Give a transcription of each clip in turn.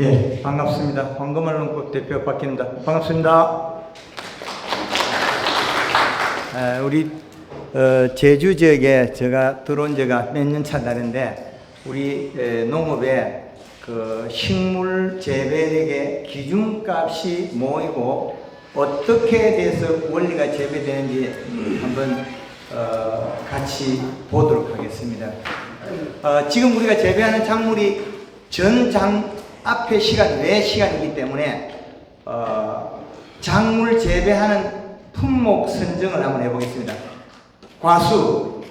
예, 반갑습니다. 황금알 농법 대표 박희입니다. 반갑습니다. 우리 제주 지역에 제가 들어온 지가 몇 년 차 되는데 우리 농업에 그 식물 재배력의 기준값이 뭐이고 어떻게 돼서 원리가 재배되는지 한번 같이 보도록 하겠습니다. 지금 우리가 재배하는 작물이 전장 앞의 시간, 외 시간이기 때문에 작물 재배하는 품목 선정을 한번 해보겠습니다. 과수,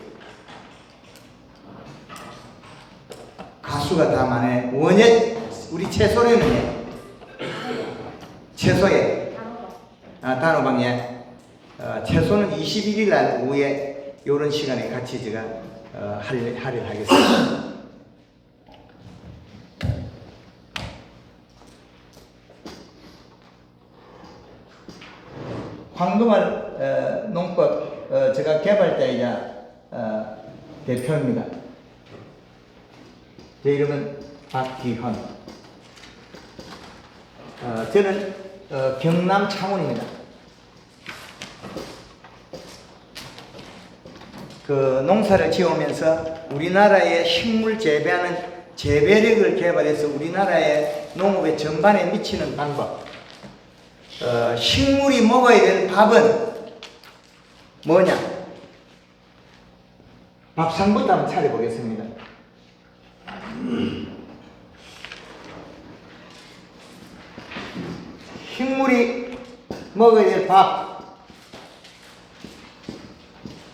가수가 다 많아요. 원예, 우리 채소류는요. 채소에 단호박에 채소는 21일 날 오후에 이런 시간에 같이 제가 할애를 하겠습니다. 황금알 농법 제가 개발자이자 대표입니다. 제 이름은 박기헌. 저는 경남 창원입니다. 그 농사를 지으면서 우리나라의 식물 재배하는 재배력을 개발해서 우리나라의 농업에 전반에 미치는 방법. 식물이 먹어야 될 밥은 뭐냐? 밥상부터 한번 차려보겠습니다. 식물이 먹어야 될 밥,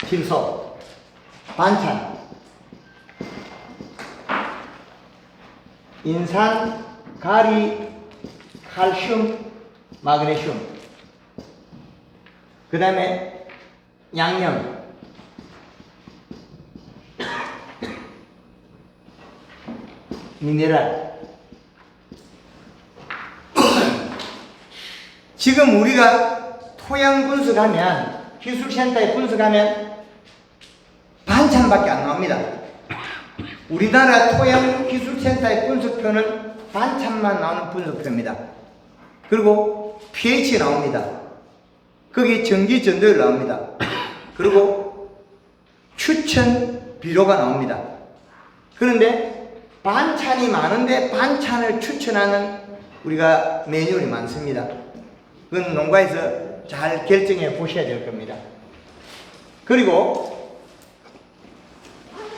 질소, 반찬, 인산, 가리, 칼슘, 마그네슘, 그 다음에 양념, 미네랄. 지금 우리가 토양 분석하면, 기술센터에 분석하면 반찬밖에 안 나옵니다. 우리나라 토양기술센터의 분석표는 반찬만 나오는 분석표입니다. 그리고 pH 나옵니다. 거기 전기전도율 나옵니다. 그리고 추천 비료가 나옵니다. 그런데 반찬이 많은데 반찬을 추천하는 우리가 매뉴얼이 많습니다. 그건 농가에서 잘 결정해 보셔야 될 겁니다. 그리고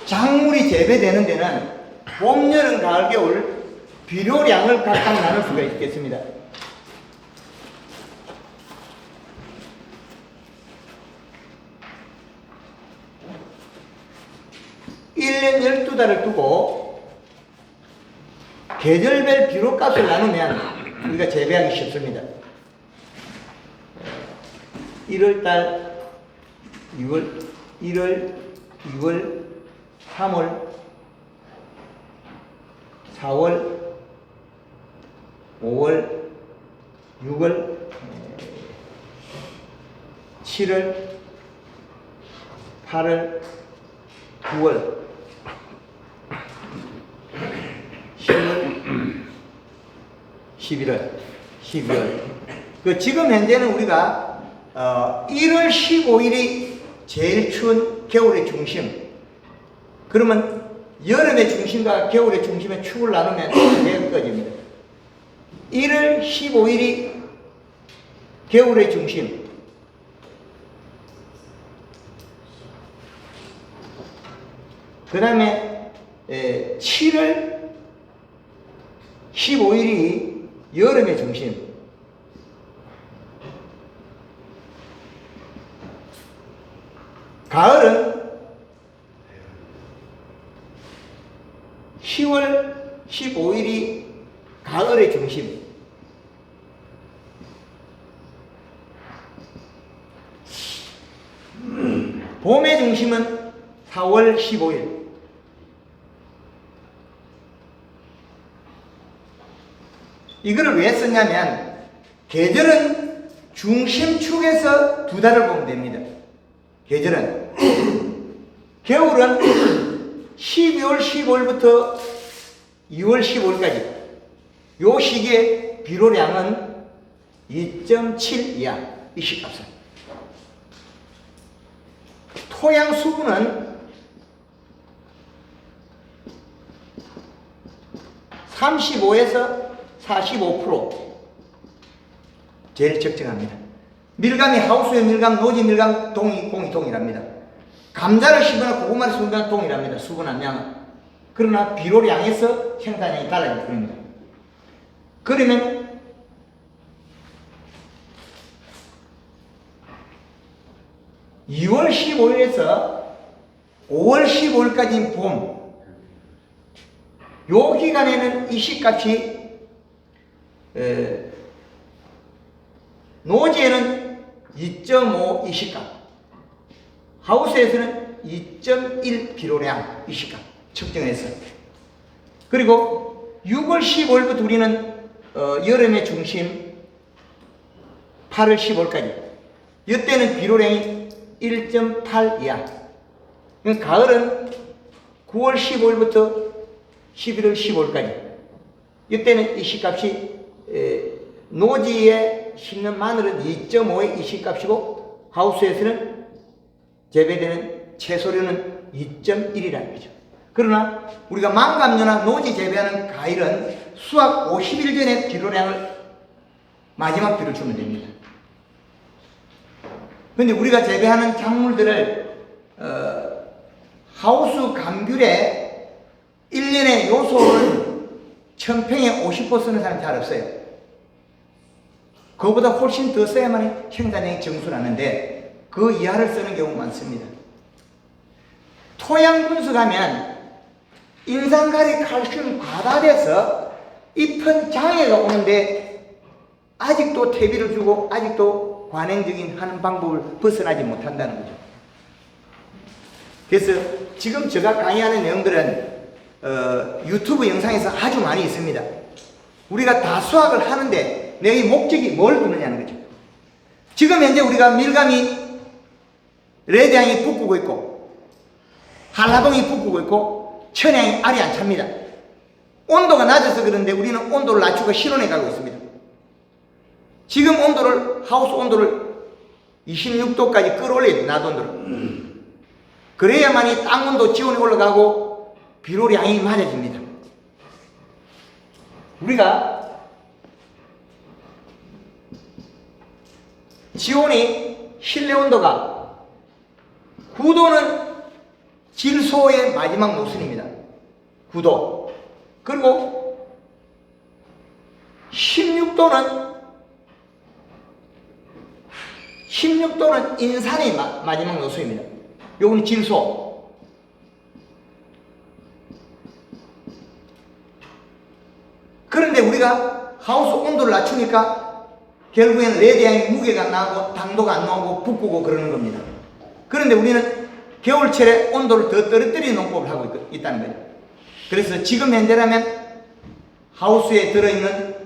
작물이 재배되는 데는 봄, 여름, 가을, 겨울 비료량을 각각 나눌 수가 있겠습니다. 1년 12달을 두고 계절별 비료값을 나누면 우리가 재배하기 쉽습니다. 1월달, 1월, 2월, 3월, 4월, 5월, 6월, 7월, 8월, 9월, 10월, 11월, 12월. 그 지금 현재는 우리가 1월 15일이 제일 추운 겨울의 중심. 그러면 여름의 중심과 겨울의 중심의 축을 나누면 여기까지입니다. 1월 15일이 겨울의 중심. 그 다음에 7월 15일이 여름의 중심. 가을은 10월 15일이 가을의 중심. 봄의 중심은 4월 15일. 이거를 왜 썼냐면 계절은 중심축에서 두 달을 보면 됩니다. 계절은 겨울은 12월 15일부터 2월 15일까지 요 시기에 비료량은 2.7 이하 이 시값은. 토양 수분은 35에서 45% 제일 적정합니다. 밀감이 하우스의 밀감, 노지 밀감 공이 동일합니다. 감자를 심거나 고구마를 심거나 동일합니다. 수분 함량은. 그러나 비료량에서 생산량이 달라질 뿐입니다. 그러면 (2월 15일에서) (5월 15일까지인) 봄, 요 기간에는 이 시값이 노지에는 2.5 이 시값, 하우스에서는 2.1 비료량 이 시값 측정을 했어요. 그리고 6월 15일부터 우리는 여름의 중심 8월 15일까지, 이때는 비료량이 1.8 이하. 그러니까 가을은 9월 15일부터 11월 15일까지, 이때는 이 시값이 노지에 심는 마늘은 2.5의 이 시값이고 하우스에서는 재배되는 채소류는 2.1이라는 거죠. 그러나 우리가 망감류나 노지 재배하는 과일은 수확 50일 전에 비료량을 마지막 비를 주면 됩니다. 근데 우리가 재배하는 작물들을 하우스 감귤에 1년에 요소를 1000평에 50% 쓰는 사람이 잘 없어요. 그거보다 훨씬 더 써야만 생산량이 정수라는데 그 이하를 쓰는 경우가 많습니다. 토양 분석하면 인산가리 칼슘 과다돼서 잎은 장애가 오는데 아직도 퇴비를 주고 아직도 관행적인 하는 방법을 벗어나지 못한다는 거죠. 그래서 지금 제가 강의하는 내용들은 유튜브 영상에서 아주 많이 있습니다. 우리가 다 수확을 하는데 내 목적이 뭘 두느냐는 거죠. 지금 현재 우리가 밀감이 레드향이 붓고 있고 한라봉이 붓고 있고 천향이 알이 안 찹니다. 온도가 낮아서 그런데 우리는 온도를 낮추고 실온에 가고 있습니다. 지금 온도를, 하우스 온도를 26도까지 끌어올려야 돼요. 낮 온도를. 그래야만이 땅 온도, 지온이 올라가고 비료량이 맞아집니다. 우리가 지온이, 실내 온도가 9도는 질소의 마지막 노선입니다. 9도. 그리고 16도는 인산의 마지막 노선입니다. 요건 질소. 그런데 우리가 하우스 온도를 낮추니까 결국에는 레드향이 무게가 나고 당도가 안 나오고 붓고 그러는 겁니다. 그런데 우리는 겨울철에 온도를 더 떨어뜨리는 농법을 하고 있다는 거죠. 그래서 지금 현재라면 하우스에 들어있는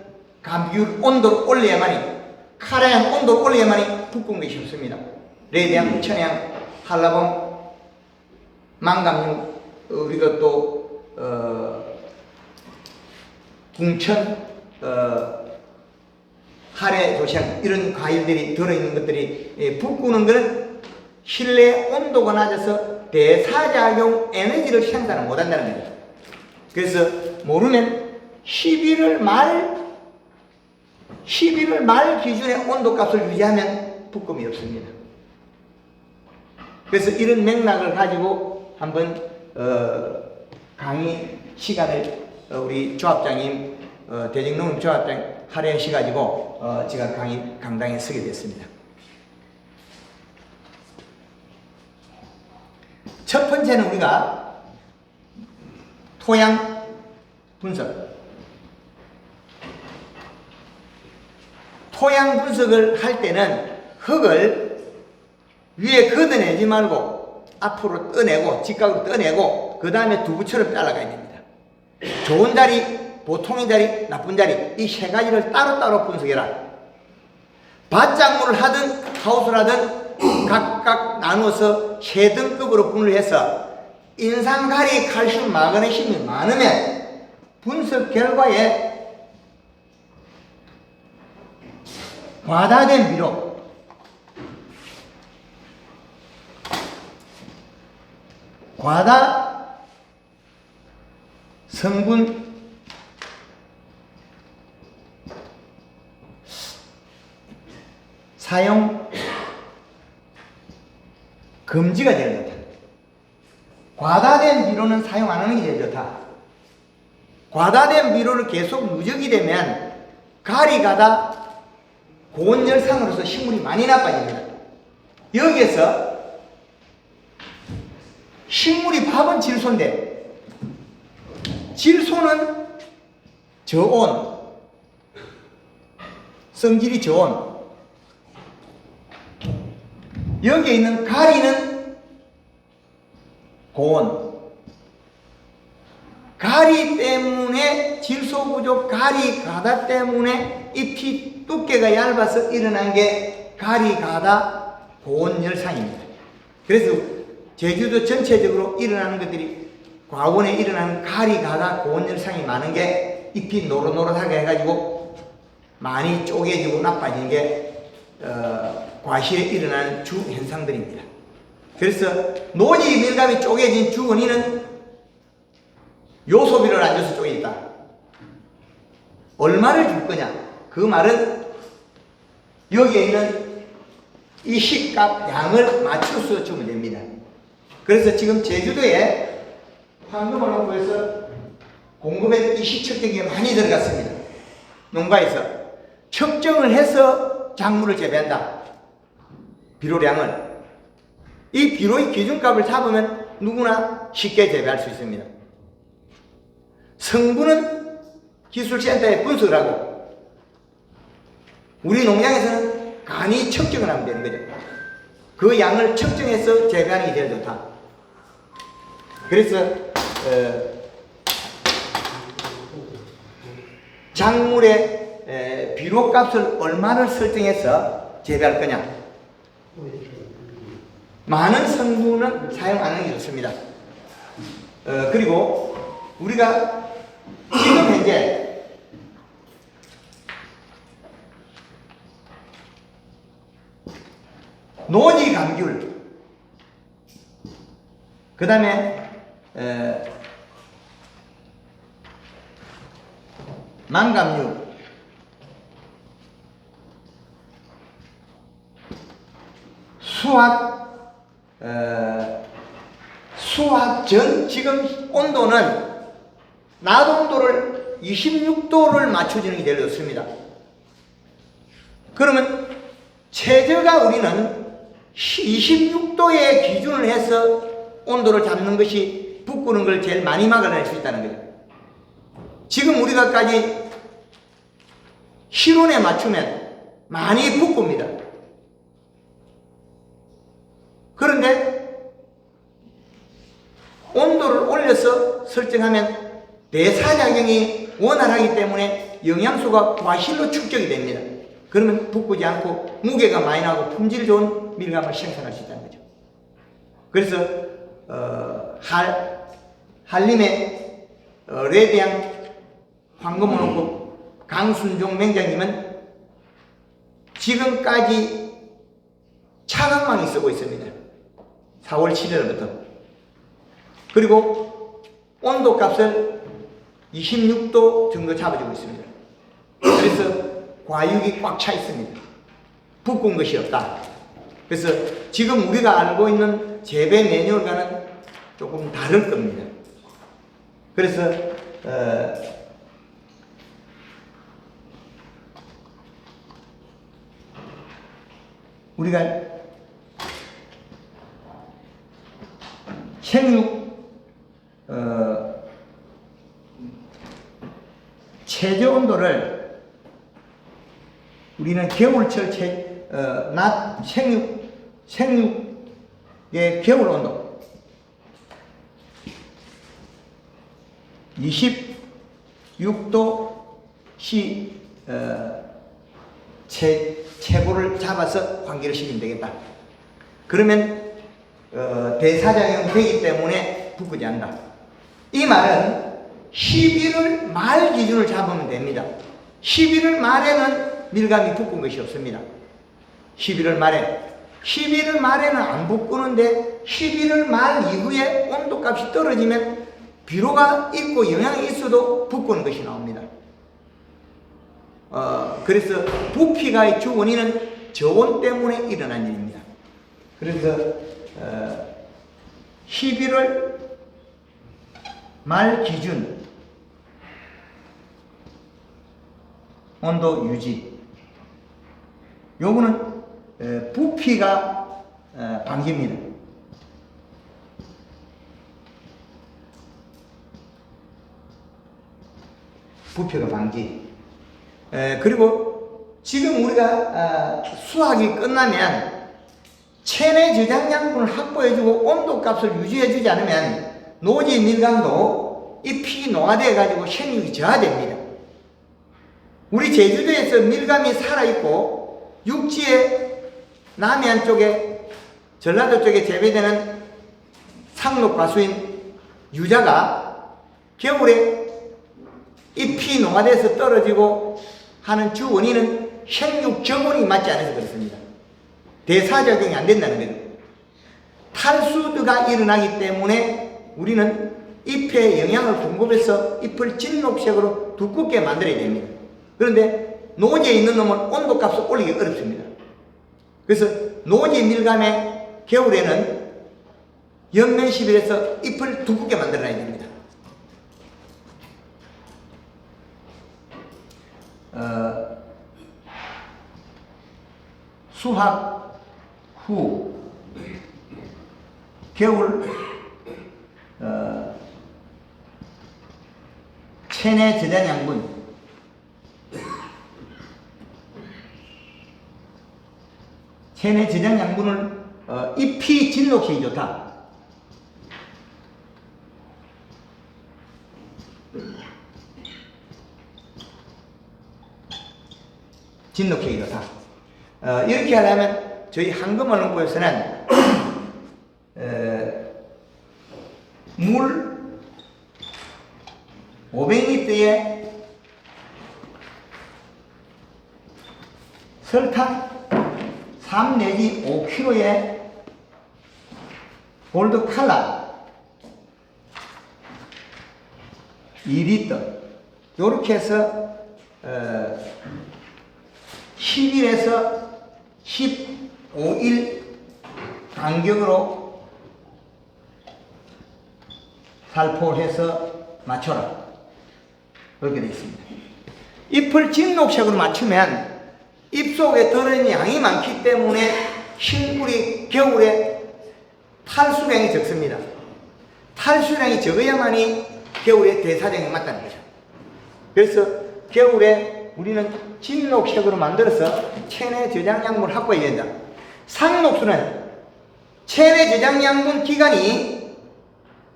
감귤 온도를 올려야만이, 카라향 온도를 올려야만이 붓는 것이 없습니다. 레드향, 천향, 한라봉, 망감류, 우리가 또 궁천, 하래, 도시향 이런 과일들이 들어있는 것들이 붓는 것은 실내 온도가 낮아서 대사작용 에너지를 생산을 못한다는 거죠. 그래서 모르면 11월 말 기준의 온도값을 유지하면 붓금이 없습니다. 그래서 이런 맥락을 가지고 한번 강의 시간을 우리 조합장님, 대직농업 조합장 할애하셔가지고 제가 강당에 서게 됐습니다. 첫 번째는 우리가 토양 분석. 토양 분석을 할 때는 흙을 위에 걷어내지 말고 앞으로 떠내고 직각으로 떠내고 그 다음에 두부처럼 잘라가야 됩니다. 좋은 자리, 보통의 자리, 나쁜 자리 이 세 가지를 따로따로 분석해라. 밭작물을 하든 하우스를 하든 각각 나누어서 세 등급으로 분류해서 인산가리, 칼슘, 마그네슘이 많으면 분석 결과에 과다된 비료, 과다 성분 사용 금지가 되는 거다. 과다된 비료는 사용 안 하는 게 제일 좋다. 과다된 비료를 계속 누적이 되면 가리 가다 고온열상으로서 식물이 많이 나빠집니다. 여기에서 식물이 밥은 질소인데 질소는 저온, 성질이 저온, 여기에 있는 가리는 고온. 가리 때문에 질소 부족, 가리 가다 때문에 잎이 두께가 얇아서 일어난 게 가리 가다 고온 열상입니다. 그래서 제주도 전체적으로 일어나는 것들이 과원에 일어나는 가리 가다 고온 열상이 많은 게 잎이 노릇노릇하게 해가지고 많이 쪼개지고 나빠지는 게 과실에 일어나는 주 현상들입니다. 그래서 노지 밀감이 쪼개진 주 원인은 요소비를 안 줘서 쪼개졌다. 얼마를 줄 거냐? 그 말은 여기에 있는 이 시값 양을 맞춰서 주면 됩니다. 그래서 지금 제주도에 황금어농부에서 공급에 이 시측정기가 많이 들어갔습니다. 농가에서 측정을 해서 작물을 재배한다. 비료량을. 이 비료의 기준값을 잡으면 누구나 쉽게 재배할 수 있습니다. 성분은 기술센터에 분석을 하고 우리 농장에서는 간이 측정을 하면 되는 거죠. 그 양을 측정해서 재배하는 게 제일 좋다. 그래서 작물의 비료값을 얼마를 설정해서 재배할 거냐. 많은 성분은 사용 안 하는 게 좋습니다. 그리고 우리가 지금 현재 노지 감귤, 그 다음에 망감류, 수확 전 지금 온도는 낮 온도를 26도를 맞춰주는 게 제일 좋습니다. 그러면 최저가 우리는 26도의 기준을 해서 온도를 잡는 것이 붓고는 걸 제일 많이 막아낼 수 있다는 거죠. 지금 우리가까지 실온에 맞추면 많이 붓고입니다. 그런데 온도를 올려서 설정하면 대사작용이 원활하기 때문에 영양소가 과실로 축적이 됩니다. 그러면 붓지 않고 무게가 많이 나고 품질 좋은 밀감을 생산할 수 있다는 거죠. 그래서 한림의 레드양 황금어농부 강순종 맹장님은 지금까지 차광망이 쓰고 있습니다. 4월 7일부터. 그리고 온도 값을 26도 정도 잡아주고 있습니다. 그래서 과육이 꽉 차 있습니다. 붓고 것이 없다. 그래서 지금 우리가 알고 있는 재배 매뉴얼과는 조금 다를 겁니다. 그래서 우리가 생육 최저 온도를 우리는 겨울철 낮 생육의 겨울 온도 26도씨 최고를 잡아서 환기를 시키면 되겠다. 그러면 대사작용이 되기 때문에 붓지 않는다. 이 말은 11월 말 기준을 잡으면 됩니다. 11월 말에는 밀감이 붓는 것이 없습니다. 11월 말에는 안 붓는데 11월 말 이후에 온도값이 떨어지면 비료가 있고 영향이 있어도 붓는 것이 나옵니다. 그래서 부피가의 주 원인은 저온 때문에 일어난 일입니다. 그래서 11월 말 기준 온도 유지, 요거는 부피가 방지입니다. 부피가 방지. 그리고 지금 우리가 수확이 끝나면 체내 저장 양분을 확보해주고 온도값을 유지해주지 않으면 노지 밀감도 잎이 노화되어 가지고 생육이 저하됩니다. 우리 제주도에서 밀감이 살아있고 육지에 남해안 쪽에 전라도 쪽에 재배되는 상록 과수인 유자가 겨울에 잎이 노화돼서 떨어지고 하는 주 원인은 생육 저온이 맞지 않아서 그렇습니다. 대사작용이 안 된다는 거예요. 탈수드가 일어나기 때문에 우리는 잎에 영양을 공급해서 잎을 진녹색으로 두껍게 만들어야 됩니다. 그런데 노지에 있는 놈은 온도값을 올리기 어렵습니다. 그래서 노지 밀감의 겨울에는 연면시비에서 잎을 두껍게 만들어야 됩니다. 수확 후 겨울 체내 저장 양분 체내 저장 양분을 잎이 진녹색이 좋다. 진녹색이 좋다. 이렇게 하려면 저희 한금원농부에서는 물 500리터에 설탕 3 내지 5kg에 골드 칼라 2리터 요렇게 해서 10일에서 15일 간격으로 살포를 해서 맞춰라. 그렇게 되어 있습니다. 잎을 진녹색으로 맞추면 잎 속에 들어있는 양이 많기 때문에 식물이 겨울에 탈수량이 적습니다. 탈수량이 적어야만이 겨울에 대사량이 맞다는 거죠. 그래서 겨울에 우리는 진녹색으로 만들어서 체내 저장 양분을 확보해야 된다. 상녹수는 체내 저장 양분 기관이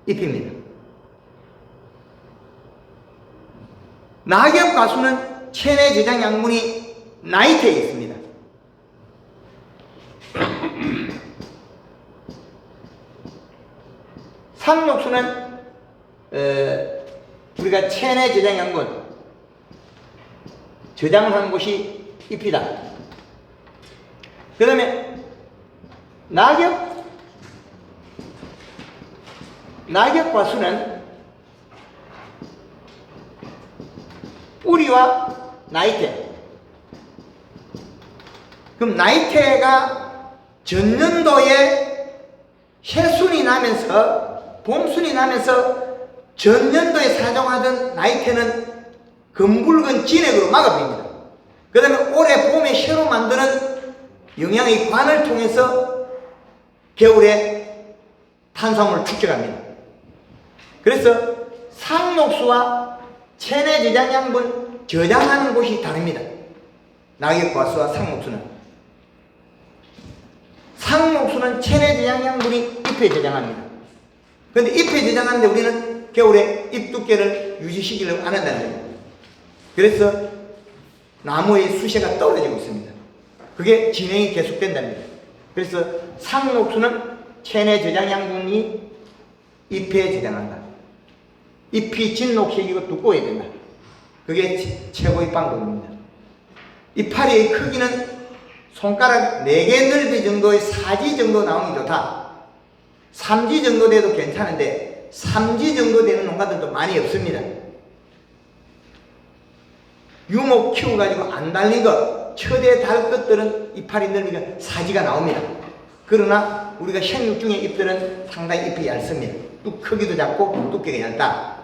잎입니다. 낙엽 과수는 체내 저장 양분이 나이테에 있습니다. 상녹수는 우리가 체내 저장 양분 저장을 하는 곳이 잎이다. 그 다음에 낙엽 과수는 뿌리와 나이테. 그럼 나이테가 전년도에 해순이 나면서 봄순이 나면서 전년도에 사용하던 나이테는 검붉은 진액으로 막아버립니다. 그 다음에 올해 봄에 새로 만드는 영양의 관을 통해서 겨울에 탄수화물을 축적합니다. 그래서 상녹수와 체내 저장 양분 저장하는 곳이 다릅니다. 낙엽과수와 상녹수는. 상녹수는 체내 저장 양분이 잎에 저장합니다. 그런데 잎에 저장하는데 우리는 겨울에 잎 두께를 유지시키려고 안 한다는 거예요. 그래서 나무의 수세가 떨어지고 있습니다. 그게 진행이 계속된다는 거예요. 그래서 상녹수는 체내 저장 양분이 잎에 저장한다. 잎이 진녹색이고 두꺼워야 된다. 그게 최고의 방법입니다. 이파리의 크기는 손가락 4개 넓이 정도의 4지 정도 나오는 게 좋다. 3지 정도 돼도 괜찮은데 3지 정도 되는 농가들도 많이 없습니다. 유목 키워가지고 안 달린 것, 처대 달 것들은 이파리 넓이가 4지가 나옵니다. 그러나 우리가 생육 중의 잎들은 상당히 잎이 얇습니다. 크기도 작고 두께가 얇다.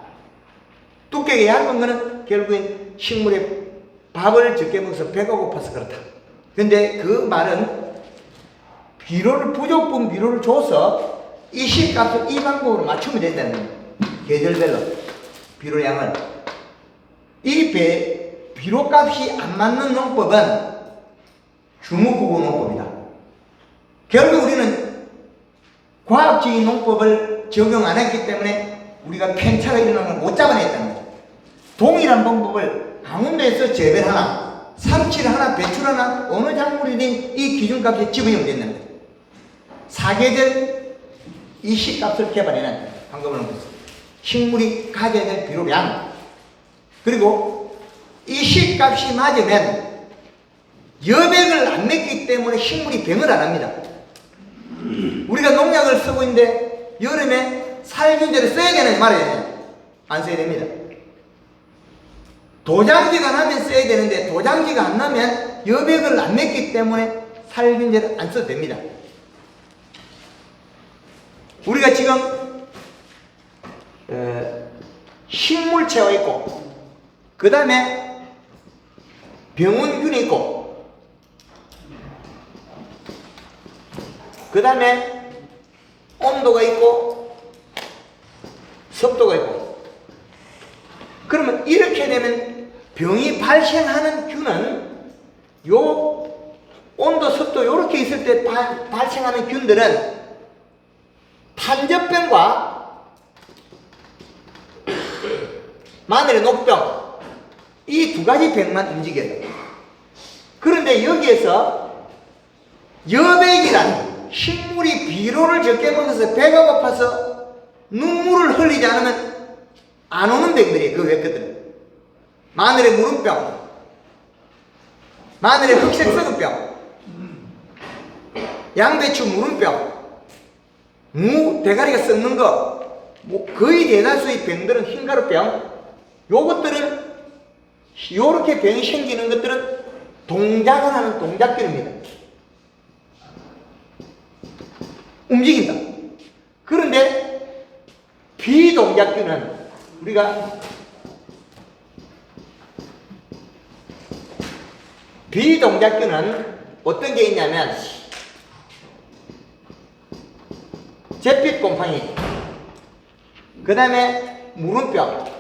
두께가 얇은 거는 결국엔 식물의 밥을 적게 먹어서 배가 고파서 그렇다. 근데 그 말은 부족분 비료를 줘서 이 식값을 이 방법으로 맞추면 된다는 거예요. 계절별로 비료 양을. 이 비료값이 안 맞는 농법은 주무구구 농법이다. 결국 우리는 과학적인 농법을 적용 안 했기 때문에 우리가 편차가 일어나는 걸 못 잡아냈다는 거죠. 동일한 방법을 강원도에서 재배를 하나, 상치를 하나, 배추를 하나, 어느 작물이든 이 기준값에 집어넣으면 된다는 거죠. 사계절 이 식값을 개발해낸 방법을 하는 거죠. 식물이 가져야 될 비료량, 그리고 이 식값이 맞으면 여백을 안 맺기 때문에 식물이 병을 안 합니다. 우리가 농약을 쓰고 있는데 여름에 살균제를 써야 되는지 말아야 되냐? 안 써야 됩니다. 도장지가 나면 써야 되는데 도장지가 안 나면 여백을 안 맺기 때문에 살균제를 안 써도 됩니다. 우리가 지금 식물체가 있고 그 다음에 병원균이 있고 그 다음에 온도가 있고 습도가 있고, 그러면 이렇게 되면 병이 발생하는 균은 요 온도 습도 이렇게 있을 때 발생하는 균들은 탄저병과 마늘의 녹병 이 두 가지 병만 움직여요. 그런데 여기에서 여백이란 식물이 비료를 적게 먹어서 배가 고파서 눈물을 흘리지 않으면 안 오는 병들이에요. 그 외 것들은 마늘의 무름병, 마늘의 흑색 썩은병, 양배추 무름병, 무 대가리가 썩는 거, 거의 대다수의 병들은 흰가루병, 요것들은 요렇게 병이 생기는 것들은 동작을 하는 동작균입니다. 움직인다. 그런데 비동작균은 우리가 비동작균은 어떤 게 있냐면 잿빛곰팡이, 그 다음에 무름병,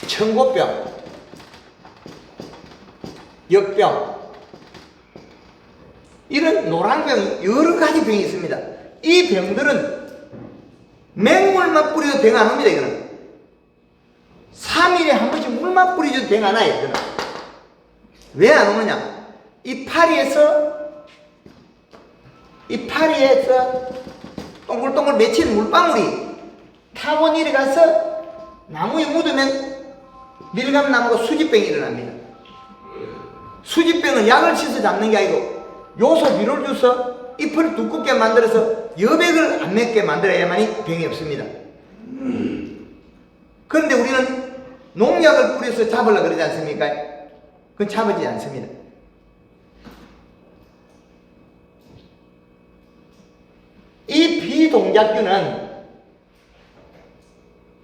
청고병, 역병, 이런 노란병 여러 가지 병이 있습니다. 이 병들은 맹물만 뿌려도 병 안 옵니다. 이거는 3일에 한 번씩 물만 뿌려줘도 병 안 와요. 이거는 왜 안 오느냐? 이 파리에서 동글동글 맺힌 물방울이 타고 내려가서 나무에 묻으면 밀감나무가 수지병이 일어납니다. 수지병은 약을 치서 잡는 게 아니고 요소 비료를 줘서 잎을 두껍게 만들어서 여백을 안 맺게 만들어야만이 병이 없습니다. 그런데 우리는 농약을 뿌려서 잡으려고 그러지 않습니까? 그건 잡아지지 않습니다. 이 비동작균은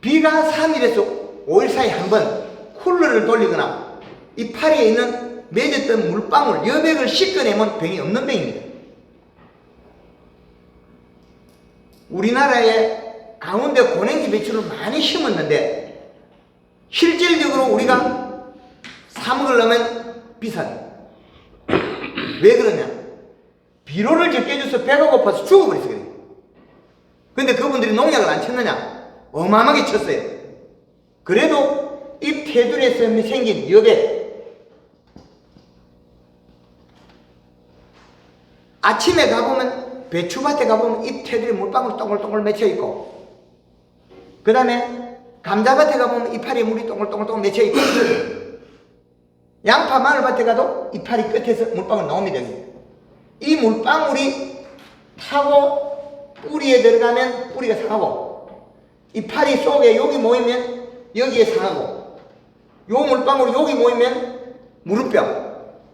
비가 3일에서 5일 사이에 한 번 쿨러를 돌리거나 이 파리에 있는 맺었던 물방울, 여백을 씻겨내면 병이 없는 병입니다. 우리나라에 강원도 고랭지 배추를 많이 심었는데 실질적으로 우리가 사 먹으려면 비싸요. 왜 그러냐? 비료를 적게 줘서 배가 고파서 죽어버렸어요. 그래요. 근데 그분들이 농약을 안 쳤느냐? 어마어마하게 쳤어요. 그래도 잎 테두리에서 생긴 여백, 아침에 가보면 배추밭에 가보면 잎 테두리에 물방울 동글동글 맺혀있고, 그 다음에 감자밭에 가보면 이파리에 물이 동글동글 맺혀있고, 양파 마늘밭에 가도 이파리 끝에서 물방울 나옵니다. 이 물방울이 타고 뿌리에 들어가면 뿌리가 상하고, 이파리 속에 여기 모이면 여기에 상하고, 요 물방울이 여기 모이면 무릎병,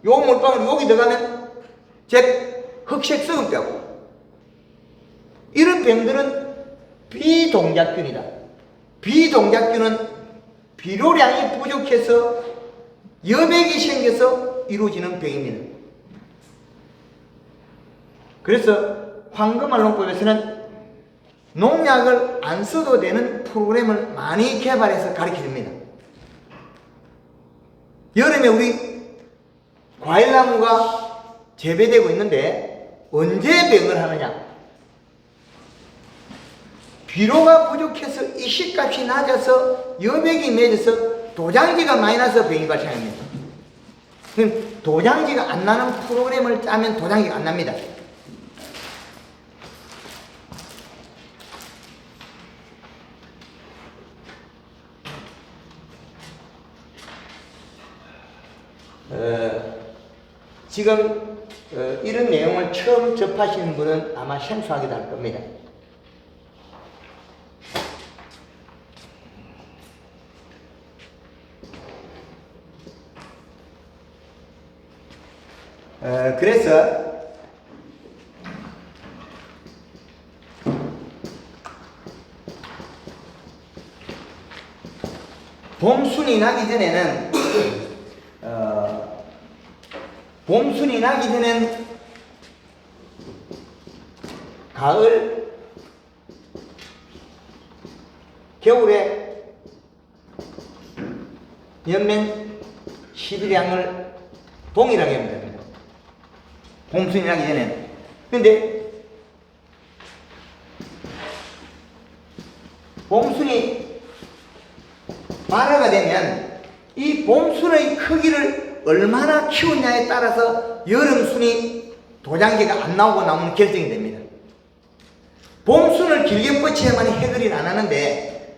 요 물방울이 여기 들어가면 흑색 썩은병. 이런 병들은 비동작균이다. 비동작균은 비료량이 부족해서 여백이 생겨서 이루어지는 병입니다. 그래서 황금알농법에서는 농약을 안 써도 되는 프로그램을 많이 개발해서 가르쳐줍니다. 여름에 우리 과일나무가 재배되고 있는데 언제 병을 하느냐? 비료가 부족해서 이식값이 낮아서 여백이 맺어서 도장지가 많이 나서 병이 발생합니다. 그럼 도장지가 안 나는 프로그램을 짜면 도장지가 안 납니다. 지금 이런 내용을 처음 접하시는 분은 아마 생소하기도 할 겁니다. 그래서 봄순이 나기 전에는 봄순이 나기 전엔 가을, 겨울에 연면 11양을 동일하게 하면 됩니다. 봄순이 나기 전에는. 근데 봄순이 발화가 되면 이 봄순의 크기를 얼마나 키우냐에 따라서 여름순이 도장지가 안 나오고 나오는 결정이 됩니다. 봄순을 길게 뻗쳐야만 해결이 안 하는데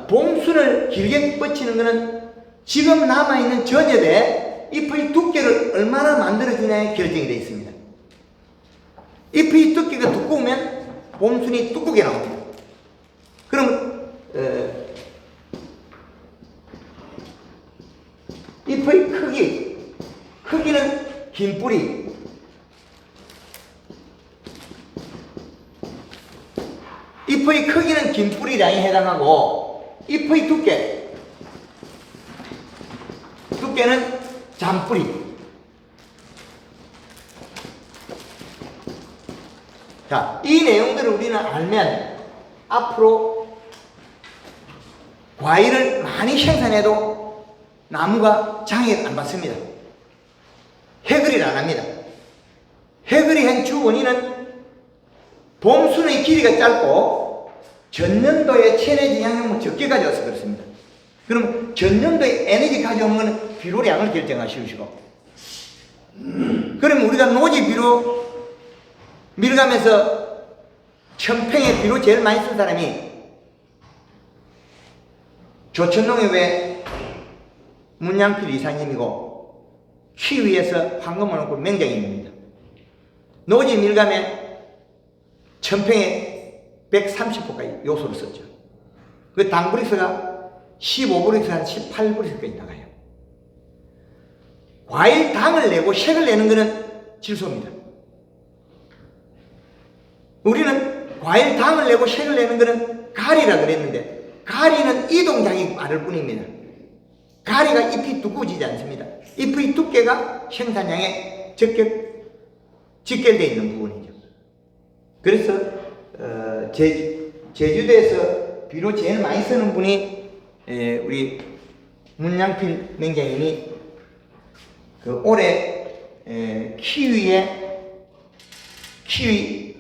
봄순을 길게 뻗치는 것은 지금 남아있는 전엽에 잎의 두께를 얼마나 만들어주냐에 결정이 되어 있습니다. 잎의 두께가 두꺼우면 봄순이 두껍게 나옵니다. 그럼 잎의 크기는 긴 뿌리, 잎의 크기는 긴 뿌리량에 해당하고 잎의 두께는 잔뿌리. 자, 이 내용들을 우리는 알면 앞으로 과일을 많이 생산해도 나무가 장애를 안 받습니다. 해결을 안 합니다. 해결이 한 주 원인은 봄순의 길이가 짧고 전년도에 체내지 양용을 적게 가져와서 그렇습니다. 그럼 전년도에 에너지 가져오는 것은 비료량을 결정하시고, 그럼 우리가 노지 비료 밀어가면서 천평에 비료 제일 많이 쓴 사람이 조천농협의 문양필 이사님이고 키위에서 황금알농법 맹장님입니다. 노지 밀감에 천평에 130호까지 요소를 썼죠. 그 당브릭스가 15브릭스 한 18브릭스까지 나가요. 과일 당을 내고 색을 내는 것은 질소입니다. 우리는 과일 당을 내고 색을 내는 것은 가리라 그랬는데, 가리는 이동작이 많을 뿐입니다. 가리가 잎이 두꺼워지지 않습니다. 잎의 두께가 생산량에 직결되어 있는 부분이죠. 그래서 제주도에서 비료 제일 많이 쓰는 분이 우리 문양필 맹장님이 그 올해 키위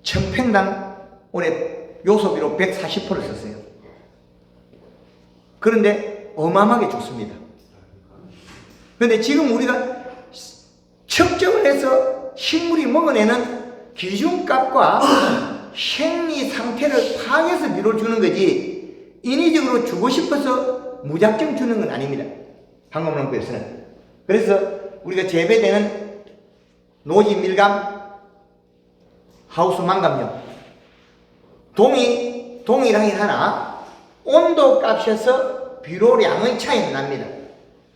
천평당 올해 요소비로 140%를 썼어요. 그런데 어마어마하게 좋습니다. 그런데 지금 우리가 측정을 해서 식물이 먹어내는 기준값과 생리 상태를 파악해서 비료를 주는 거지 인위적으로 주고 싶어서 무작정 주는 건 아닙니다. 방법론구에서는. 그래서 우리가 재배되는 노지 밀감, 하우스 망감용 동일하긴 하나 온도 값에서 비료량의 차이는 납니다.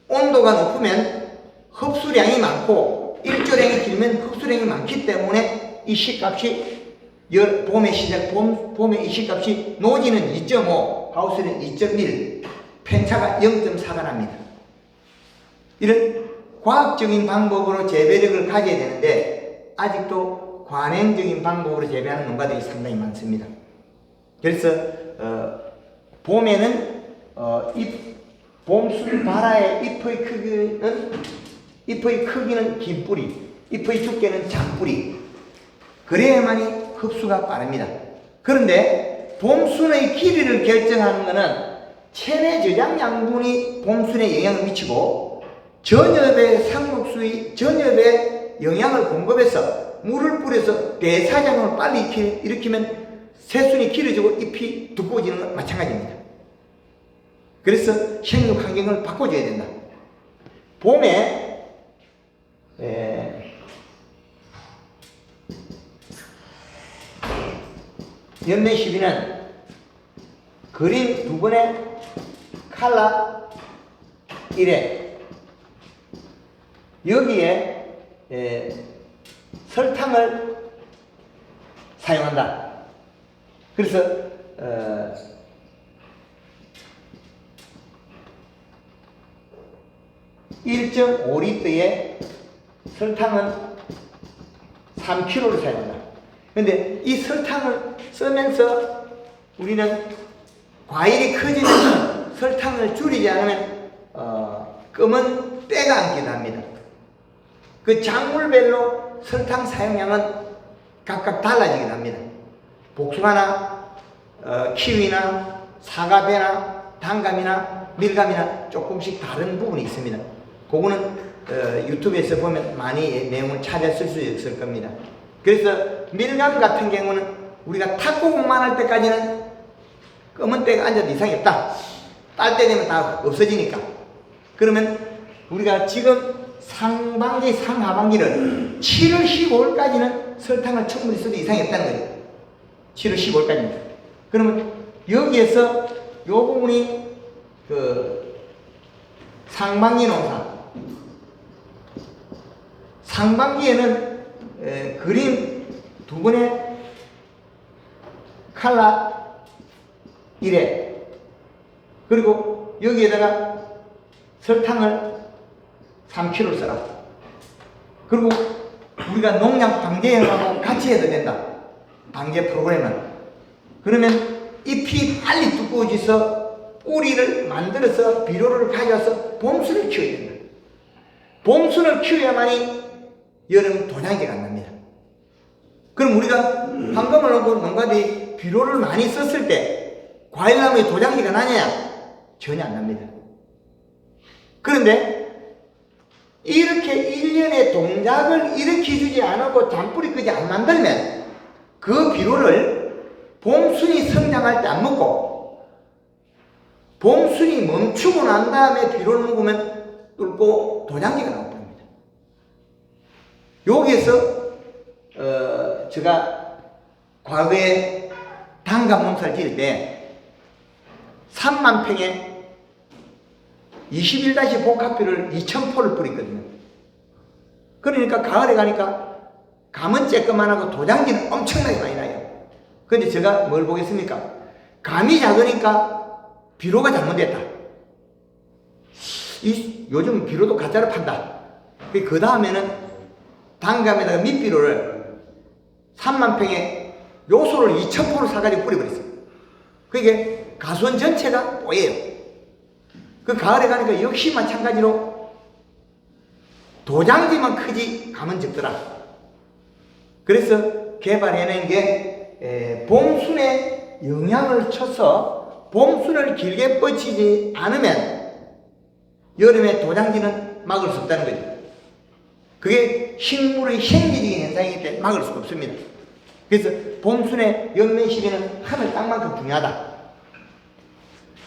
온도가 높으면 흡수량이 많고 일조량이 길면 흡수량이 많기 때문에 이 C값이 봄의 이 C값이 노지는 2.5, 하우스는 2.1, 편차가 0.4가 납니다. 이런 과학적인 방법으로 재배력을 가져야 되는데 아직도 관행적인 방법으로 재배하는 농가들이 상당히 많습니다. 그래서 봄에는 봄술 발화의 잎의 크기는 긴 뿌리, 잎의 두께는 잔뿌리. 그래야만이 흡수가 빠릅니다. 그런데 봄순의 길이를 결정하는 것은 체내 저장 양분이 봄순에 영향을 미치고 전엽의 상록수의 전엽에 영향을 공급해서 물을 뿌려서 대사작용을 빨리 일으키면 새순이 길어지고 잎이 두꺼워지는 건 마찬가지입니다. 그래서 생육 환경을 바꿔줘야 된다. 봄에 연매 시비는 그린 두 번의 칼라 1회 여기에 설탕을 사용한다. 그래서 1.5리터에 설탕은 3kg를 사용한다. 근데 이 설탕을 쓰면서 우리는 과일이 커지면서 설탕을 줄이지 않으면 검은 때가 앉기도 합니다. 그 작물별로 설탕 사용량은 각각 달라지기도 합니다. 복숭아나 키위나 사과배나 단감이나 밀감이나 조금씩 다른 부분이 있습니다. 그거는 유튜브에서 보면 많이 내용을 찾았을 수 있을 겁니다. 그래서 밀감 같은 경우는 우리가 탁구공만 할 때까지는 검은 때가 앉아도 이상이 없다. 딸 때 되면 다 없어지니까. 그러면 우리가 지금 상반기, 상하반기를 7월 15일까지는 설탕을 충분히 써도 이상이 없다는 거죠. 7월 15일까지입니다. 그러면 여기에서 요 부분이 상반기 농사. 상반기에는 그린 두 번의 칼라 1회 그리고 여기에다가 설탕을 3kg 써라. 그리고 우리가 농약 방제하고 같이 해도 된다. 방제 프로그램은. 그러면 잎이 빨리 두꺼워져서 뿌리를 만들어서 비료를 가져와서 봄순을 키워야 된다. 봄순을 키워야만이 여름 도장지가 안 납니다. 그럼 우리가 황금을 넣고 농가들이 비료를 많이 썼을 때 과일나무에 도장지가 나냐? 전혀 안 납니다. 그런데 이렇게 1년의 동작을 일으켜주지 않고 잔뿌리 끄지 안 만들면 그 비료를 봄순이 성장할 때 안 먹고 봄순이 멈추고 난 다음에 비료를 먹으면 뚫고 도장지가 나옵니다. 여기에서 제가 과거에 단감 농사를 지을 때 3만 평에 21다시 복합비를 2,000포를 뿌렸거든요. 그러니까 가을에 가니까 감은 쬐끄만하고 도장지는 엄청나게 많이 나요. 근데 제가 뭘 보겠습니까? 감이 작으니까 비료가 잘못됐다. 요즘 비료도 가짜로 판다. 그 다음에는 단감에다가 밑비료를 3만 평에 요소를 2,000포를 사가지고 뿌려버렸어요. 그게 가수원 전체가 뽀예요. 그 가을에 가니까 역시 마찬가지로 도장지만 크지 감은 적더라. 그래서 개발해낸 게 봄순에 영향을 쳐서 봄순을 길게 뻗치지 않으면 여름에 도장지는 막을 수 없다는 거죠. 그게 식물의 생리적인 현상이기 때문에 막을 수가 없습니다. 그래서 봄순의 연면 시비는 하늘 땅만큼 중요하다.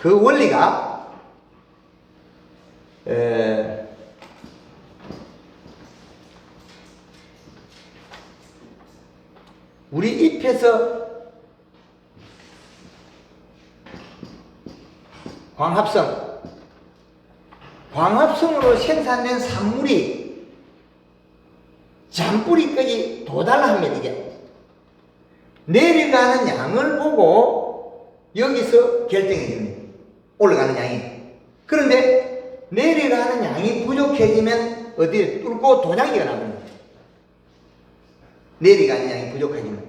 그 원리가 우리 잎에서 광합성으로 생산된 산물이 잔뿌리까지 도달하면 이게 내려가는 양을 보고 여기서 결정이 됩니다. 올라가는 양이. 그런데 내려가는 양이 부족해지면 어디에 뚫고 도장기가 나옵니다. 내려가는 양이 부족해지면.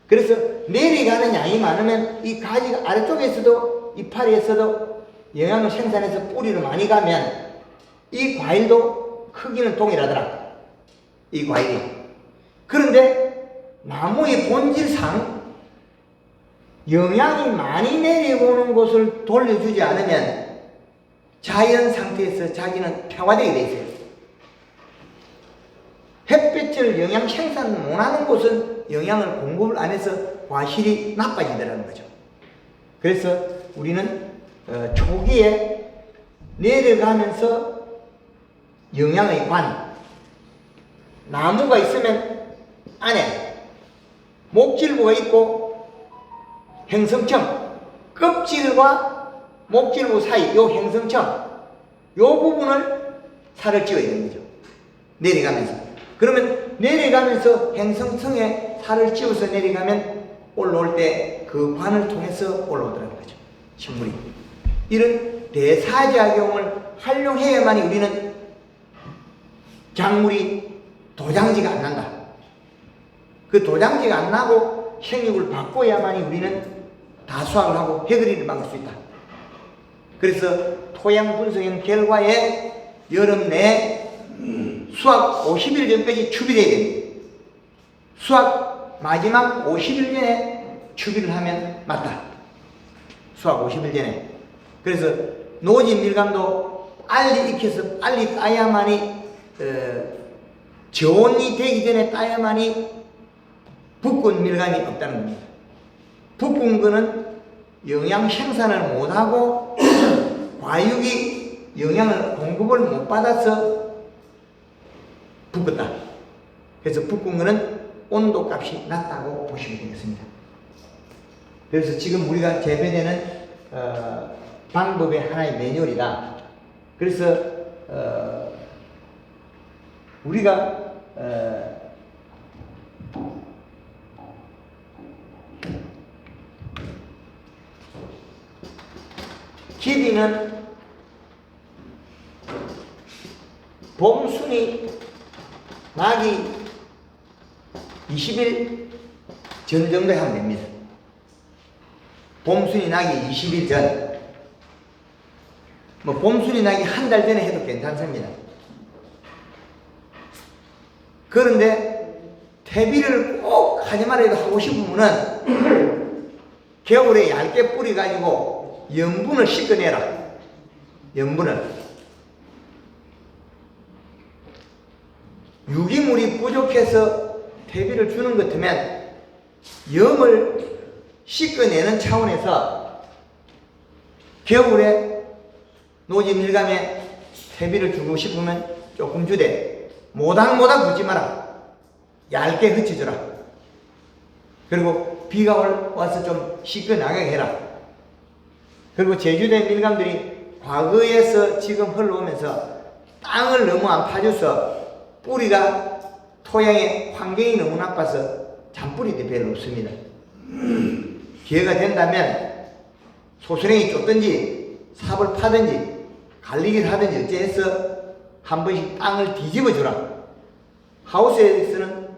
그래서 내려가는 양이 많으면 이 가지가 아래쪽에서도 이파리에서도 영양을 생산해서 뿌리로 많이 가면 이 과일도 크기는 동일하더라. 이 과일이. 그런데 나무의 본질상 영양이 많이 내려오는 곳을 돌려주지 않으면 자연 상태에서 자기는 평화되게 돼 있어요. 햇빛을 영양 생산 못하는 곳은 영양을 공급을 안 해서 과실이 나빠지더라는 거죠. 그래서 우리는 초기에 내려가면서 영양의 관, 나무가 있으면 안에 목질부가 있고 행성청, 껍질과 목질부 사이 요 행성청, 요 부분을 살을 찌워야 되는 거죠. 내려가면서. 그러면 내려가면서 행성청에 살을 찌워서 내려가면 올라올 때 그 관을 통해서 올라오더라는 거죠. 식물이. 이런 대사작용을 활용해야만이 우리는 작물이 도장지가 안 난다. 그 도장지가 안 나고 생육을 바꿔야만이 우리는 다 수확을 하고 해그리를 막을 수 있다. 그래서 토양 분석형 결과에 여름 내 수확 50일 전까지 추비돼야 됩니다. 수확 마지막 50일 전에 추비를 하면 맞다. 수확 50일 전에. 그래서 노진 밀감도 빨리 익혀서 빨리 따야만이 저온이 되기 전에 따야만이 붓군 밀감이 없다는 겁니다. 붓군 거는 영양 생산을 못하고 과육이 영양을 공급을 못 받아서 붓겠다. 그래서 붓군 거는 온도 값이 낮다고 보시면 되겠습니다. 그래서 지금 우리가 재배되는 방법의 하나의 매뉴얼이다. 그래서 우리가 기비는 봄순이 나기 20일 전 정도에 하면 됩니다. 봄순이 나기 20일 전. 봄순이 나기 한 달 전에 해도 괜찮습니다. 그런데 퇴비를 꼭 하지 말아도 하고 싶으면은 겨울에 얇게 뿌려가지고 염분을 씻어내라. 염분을. 유기물이 부족해서 퇴비를 주는 것 같으면 염을 씻어내는 차원에서 겨울에 노지 밀감에 퇴비를 주고 싶으면 조금 주되 모닥모닥 붓지 마라. 얇게 흩어져라. 그리고 비가 와서 좀 씻겨 나가게 해라. 그리고 제주도의 밀감들이 과거에서 지금 흘러오면서 땅을 너무 안 파줘서 뿌리가 토양의 환경이 너무 나빠서 잔뿌리도 별로 없습니다. 기회가 된다면 소수랭이 쫓든지 삽을 파든지 갈리기를 하든지 어째서 한 번씩 땅을 뒤집어 주라. 하우스에서는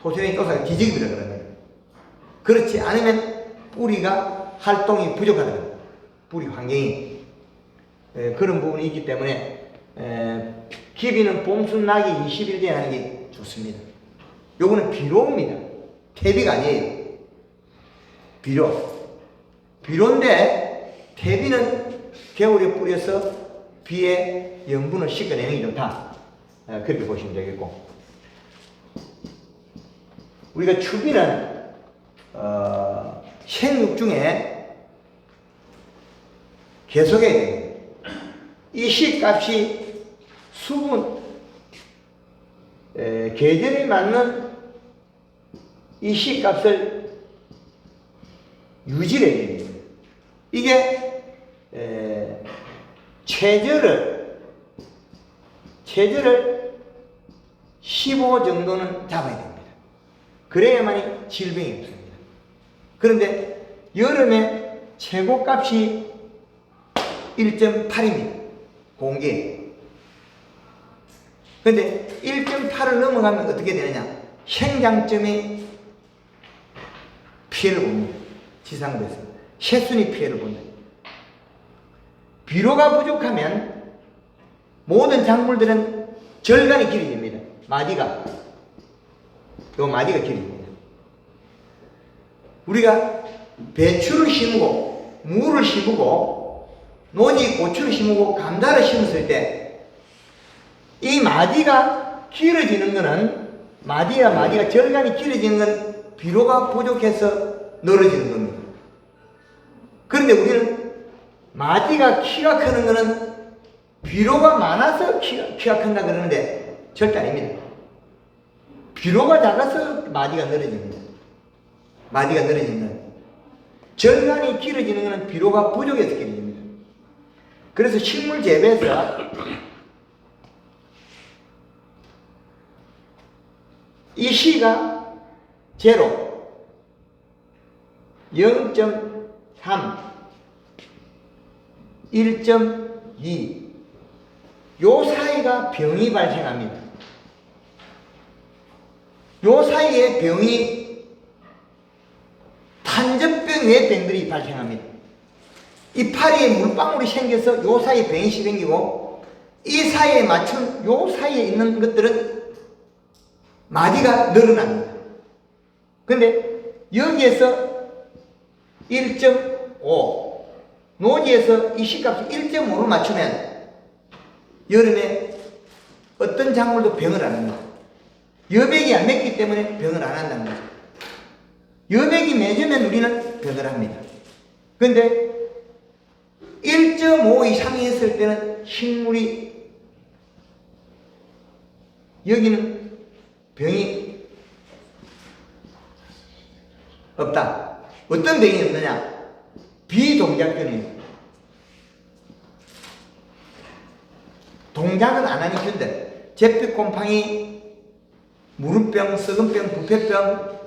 소수랭이 쫓아가 뒤집기라 그러거든요. 그렇지 않으면 뿌리가 활동이 부족하다. 뿌리 환경이 그런 부분이 있기 때문에 기비는 봄순 나기 20일 전에 하는 게 좋습니다. 요거는 비료입니다. 퇴비가 아니에요. 비료인데 퇴비는 겨울에 뿌려서 비에 염분을 씻어내는 게 좋다. 그렇게 보시면 되겠고, 우리가 추비는 생육 중에 계속해야 됩니다. 이 C값이 수분, 계절에 맞는 이 C값을 유지를 해야 됩니다. 이게 체절을 15 정도는 잡아야 됩니다. 그래야만이 질병이 없습니다. 그런데 여름에 최고값이 1.8입니다. 공기에. 그런데 1.8을 넘어가면 어떻게 되느냐? 생장점이 피해를 봅니다. 지상부에서. 새순이 피해를 본다. 비료가 부족하면 모든 작물들은 절간이 길어집니다. 마디가. 요 마디가 길어집니다. 우리가 배추를 심고, 무를 심고, 노지 고추를 심고, 감자를 심었을 때 이 마디가 길어지는 거는 마디가 절간이 길어지는 건 비료가 부족해서 늘어지는 겁니다. 그런데 우리는 마디가 키가 크는 거는 비료가 많아서 키가 큰다 그러는데 절대 아닙니다. 비료가 작아서 마디가 늘어집니다. 마디가 늘어지는 건 절간이 길어지는 것은 비료가 부족해서 길어집니다. 그래서 식물 재배에서 이 C가 제로, 0.3, 1.2 요 사이가 병이 발생합니다. 요 사이에 병이 탄저병 외 병들이 발생합니다. 이 파리에 물방울이 생겨서 요 사이에 병이 생기고 이 사이에 맞춘 요 사이에 있는 것들은 마디가 늘어납니다. 근데 여기에서 1.5 노지에서 이 C값이 1.5를 맞추면 여름에 어떤 작물도 병을 안 합니다. 여백이 안 맺기 때문에 병을 안 한다는 거죠. 여백이 맺으면 우리는 병을 합니다. 근데 1.5 이상이 했을 때는 식물이 여기는 병이 없다. 어떤 병이 없느냐? 비동작균입니다. 동작은 안 하는 균들, 잿빛곰팡이, 무릎병, 썩은병, 부패병,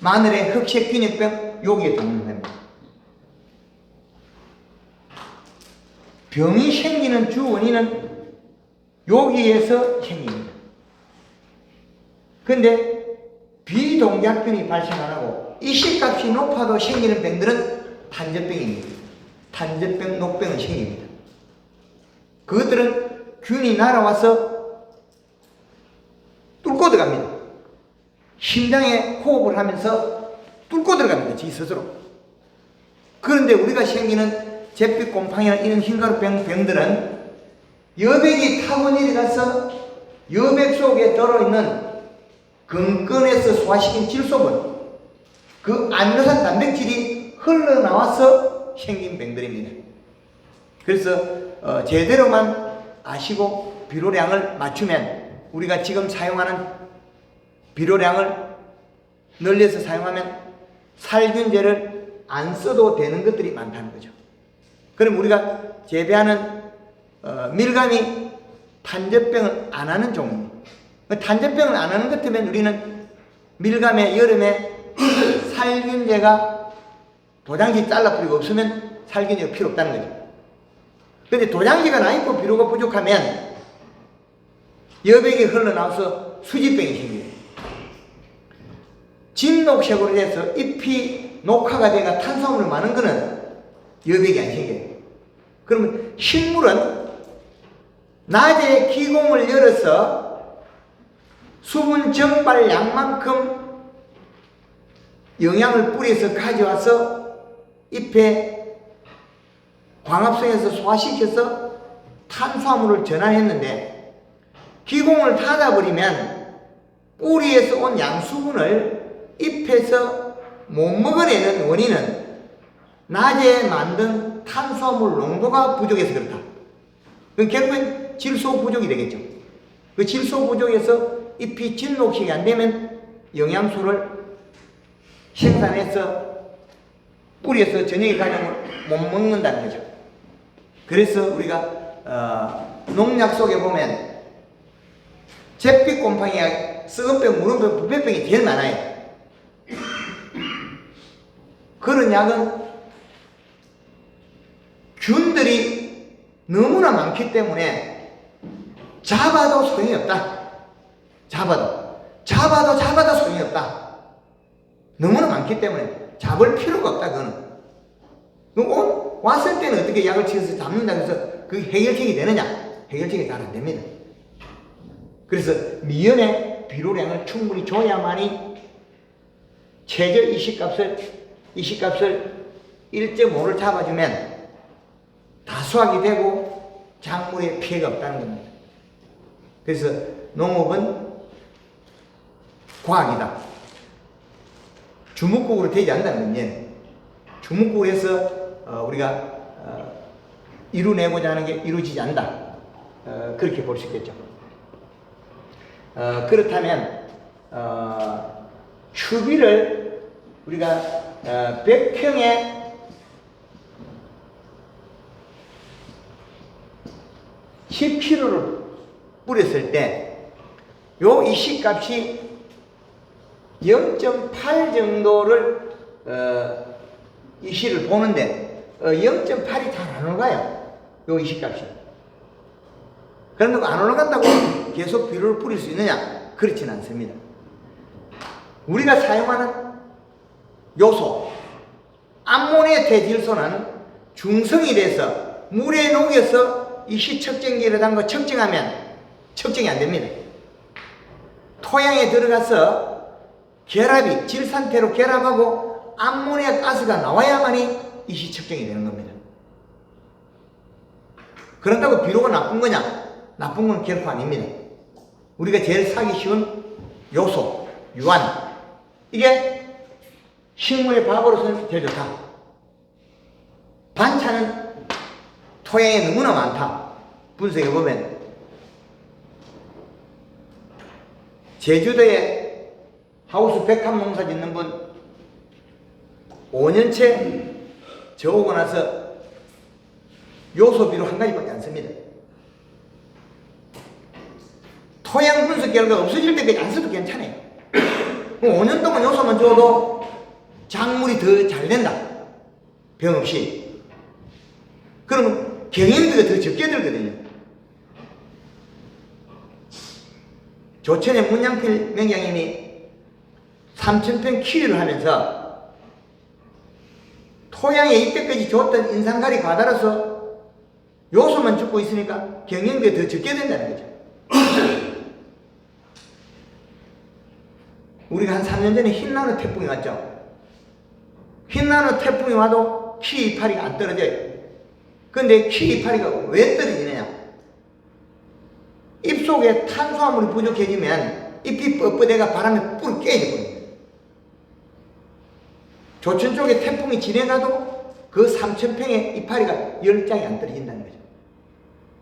마늘의 흑색균역병, 여기에 동물입니다. 병이 생기는 주 원인은 여기에서 생깁니다. 근데 비동작균이 발생 안 하고 이 C값이 높아도 생기는 병들은 탄저병입니다. 탄저병, 녹병은 생깁니다. 그것들은 균이 날아와서 뚫고 들어갑니다. 심장에 호흡을 하면서 뚫고 들어갑니다. 지 스스로. 그런데 우리가 생기는 잿빛곰팡이나 이런 흰가루병들은 여백이 타고 내려가서 여백 속에 들어있는 건건에서 소화시킨 질소분, 그 아미노산 단백질이 흘러나와서 생긴 병들입니다. 그래서 제대로만 아시고 비료량을 맞추면 우리가 지금 사용하는 비료량을 늘려서 사용하면 살균제를 안 써도 되는 것들이 많다는 거죠. 그럼 우리가 재배하는 밀감이 탄저병을 안 하는 종입니다. 탄저병을 안 하는 것 같으면 우리는 밀감에 여름에 살균제가 도장지 잘라뿌리고 없으면 살균제가 필요 없다는 거죠. 그런데 도장지가 나 있고 비료가 부족하면 여백이 흘러나와서 수지병이 생겨요. 진녹색으로 돼서 잎이 녹화가 돼가 탄수화물이 많은 거는 여백이 안 생겨요. 그러면 식물은 낮에 기공을 열어서 수분 정발량만큼 영양을 뿌려서 가져와서 잎에 광합성에서 소화시켜서 탄수화물을 전환했는데 기공을 닫아버리면 뿌리에서 온 양수분을 잎에서 못 먹어내는 원인은 낮에 만든 탄수화물 농도가 부족해서 그렇다. 그럼 결국엔 질소 부족이 되겠죠. 그 질소 부족에서 잎이 진녹식이 안 되면 영양소를 생산해서 뿌리에서 저녁에 가려면 못 먹는다는 거죠. 그래서 우리가 농약 속에 보면 잿빛곰팡이가 썩은병, 무름병, 부패병이 제일 많아요. 그런 약은 균들이 너무나 많기 때문에 잡아도 소용이 없다. 잡아도 소용이 없다. 너무나 많기 때문에 잡을 필요가 없다. 그거는 왔을 때는 어떻게 약을 치어서 잡는다 해서 그게 해결책이 되느냐? 해결책이 잘 안 됩니다. 그래서 미연의 비료량을 충분히 줘야만이 최저 이식값을 1.5를 잡아주면 다수확이 되고 작물에 피해가 없다는 겁니다. 그래서 농업은 과학이다. 주먹국으로 되지 않는다는 겁니다. 주먹국으로 해서 우리가 이루내고자 하는 게 이루어지지 않는다. 그렇게 볼 수 있겠죠. 그렇다면 추비를 우리가 100평에 10kg를 뿌렸을 때 요 이식값이 0.8 정도를 이식을 보는데 0.8이 잘 안 올라가요. 요 이식값이. 그런다고 안 올라간다고 계속 비료를 뿌릴 수 있느냐? 그렇지는 않습니다. 우리가 사용하는 요소, 암모니아 대질소는 중성이 돼서 물에 녹여서 이식 측정기를 담고 측정하면 측정이 안 됩니다. 토양에 들어가서 결합이 질 상태로 결합하고 암모니아 가스가 나와야만이 이식 측정이 되는 겁니다. 그런다고 비료가 나쁜 거냐? 나쁜 건 결코 아닙니다. 우리가 제일 사기 쉬운 요소, 유한, 이게 식물의 밥으로서는 제일 좋다. 반찬은 토양에 너무나 많다. 분석해 보면 제주도에 하우스 백합 농사 짓는 분 5년째 저 오고 나서 요소 비료 한 가지밖에 안 씁니다. 토양 분석 결과 없어질 때까지 안 써도 괜찮아요. 5년 동안 요소만 줘도 작물이 더 잘 된다. 병 없이. 그러면 경영비가 더 적게 들거든요. 조천의 문양필 명장님이 3,000평 키위를 하면서 토양에 이때까지 줬던 인산가리 과다라서 요소만 죽고 있으니까 경영비가 더 적게 된다는 거죠. 우리가 한 3년 전에 흰나노 태풍이 왔죠. 흰나노 태풍이 와도 키위 이파리가 안 떨어져요. 근데 키위 이파리가 왜 떨어지느냐? 잎 속에 탄수화물이 부족해지면 잎이 뻣뻣해가 바람에 뿔 깨져버립니다. 조천 쪽에 태풍이 지나가도 그 3,000평의 이파리가 10장이 안 떨어진다는 거죠.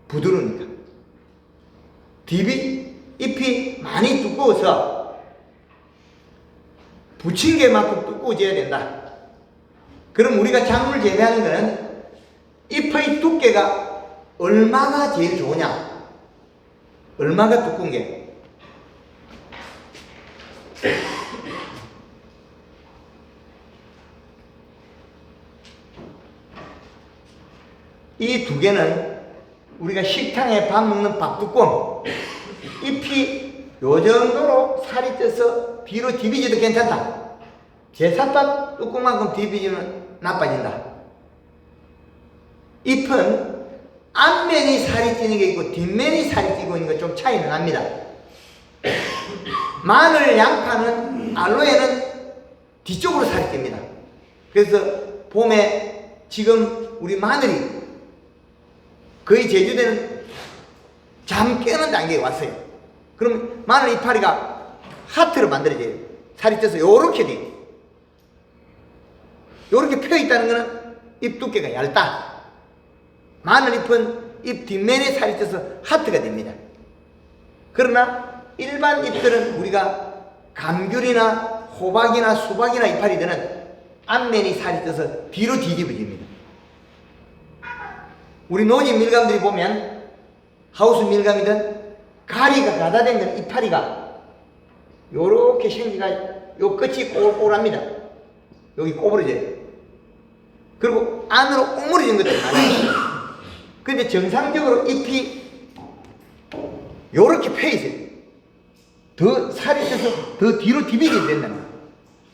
부드러우니까. 잎이 많이 두꺼워서 부침개만큼 두꺼워져야 된다. 그럼 우리가 작물 재배하는 것은 잎의 두께가 얼마가 제일 좋으냐? 얼마가 두꺼운 게? 이 두 개는 우리가 식당에 밥 먹는 밥두꺼움, 잎이 요 정도로 살이 쪄서 뒤로 디비져도 괜찮다. 제삿밥 뚜껑만큼 디비지면 나빠진다. 잎은 앞면이 살이 찌는 게 있고 뒷면이 살이 찌고 있는 거 좀 차이는 납니다. 마늘, 양파는, 알로에는 뒤쪽으로 살이 찝니다. 그래서 봄에 지금 우리 마늘이 거의 제주도는 잠 깨는 단계에 왔어요. 그럼 마늘 이파리가 하트로 만들어져요. 살이 쪄서 요렇게 돼요. 이렇게 펴 있다는 것은 잎 두께가 얇다. 마늘잎은 잎 뒷면에 살이 쪄서 하트가 됩니다. 그러나 일반 잎들은 우리가 감귤이나 호박이나 수박이나 이파리들은 앞면이 살이 쪄서 뒤로 뒤집어집니다. 우리 노지 밀감들이 보면 하우스 밀감이든 가리가 가다된 건 이파리가 요렇게 생기가 요 끝이 꼬불꼬불합니다. 여기 꼬부러져요. 그리고 안으로 오므려진 것들이 많아요. 근데 정상적으로 잎이 요렇게 펴 있어요. 더 살이 쪄서 더 뒤로 디비게 된다는 거예요.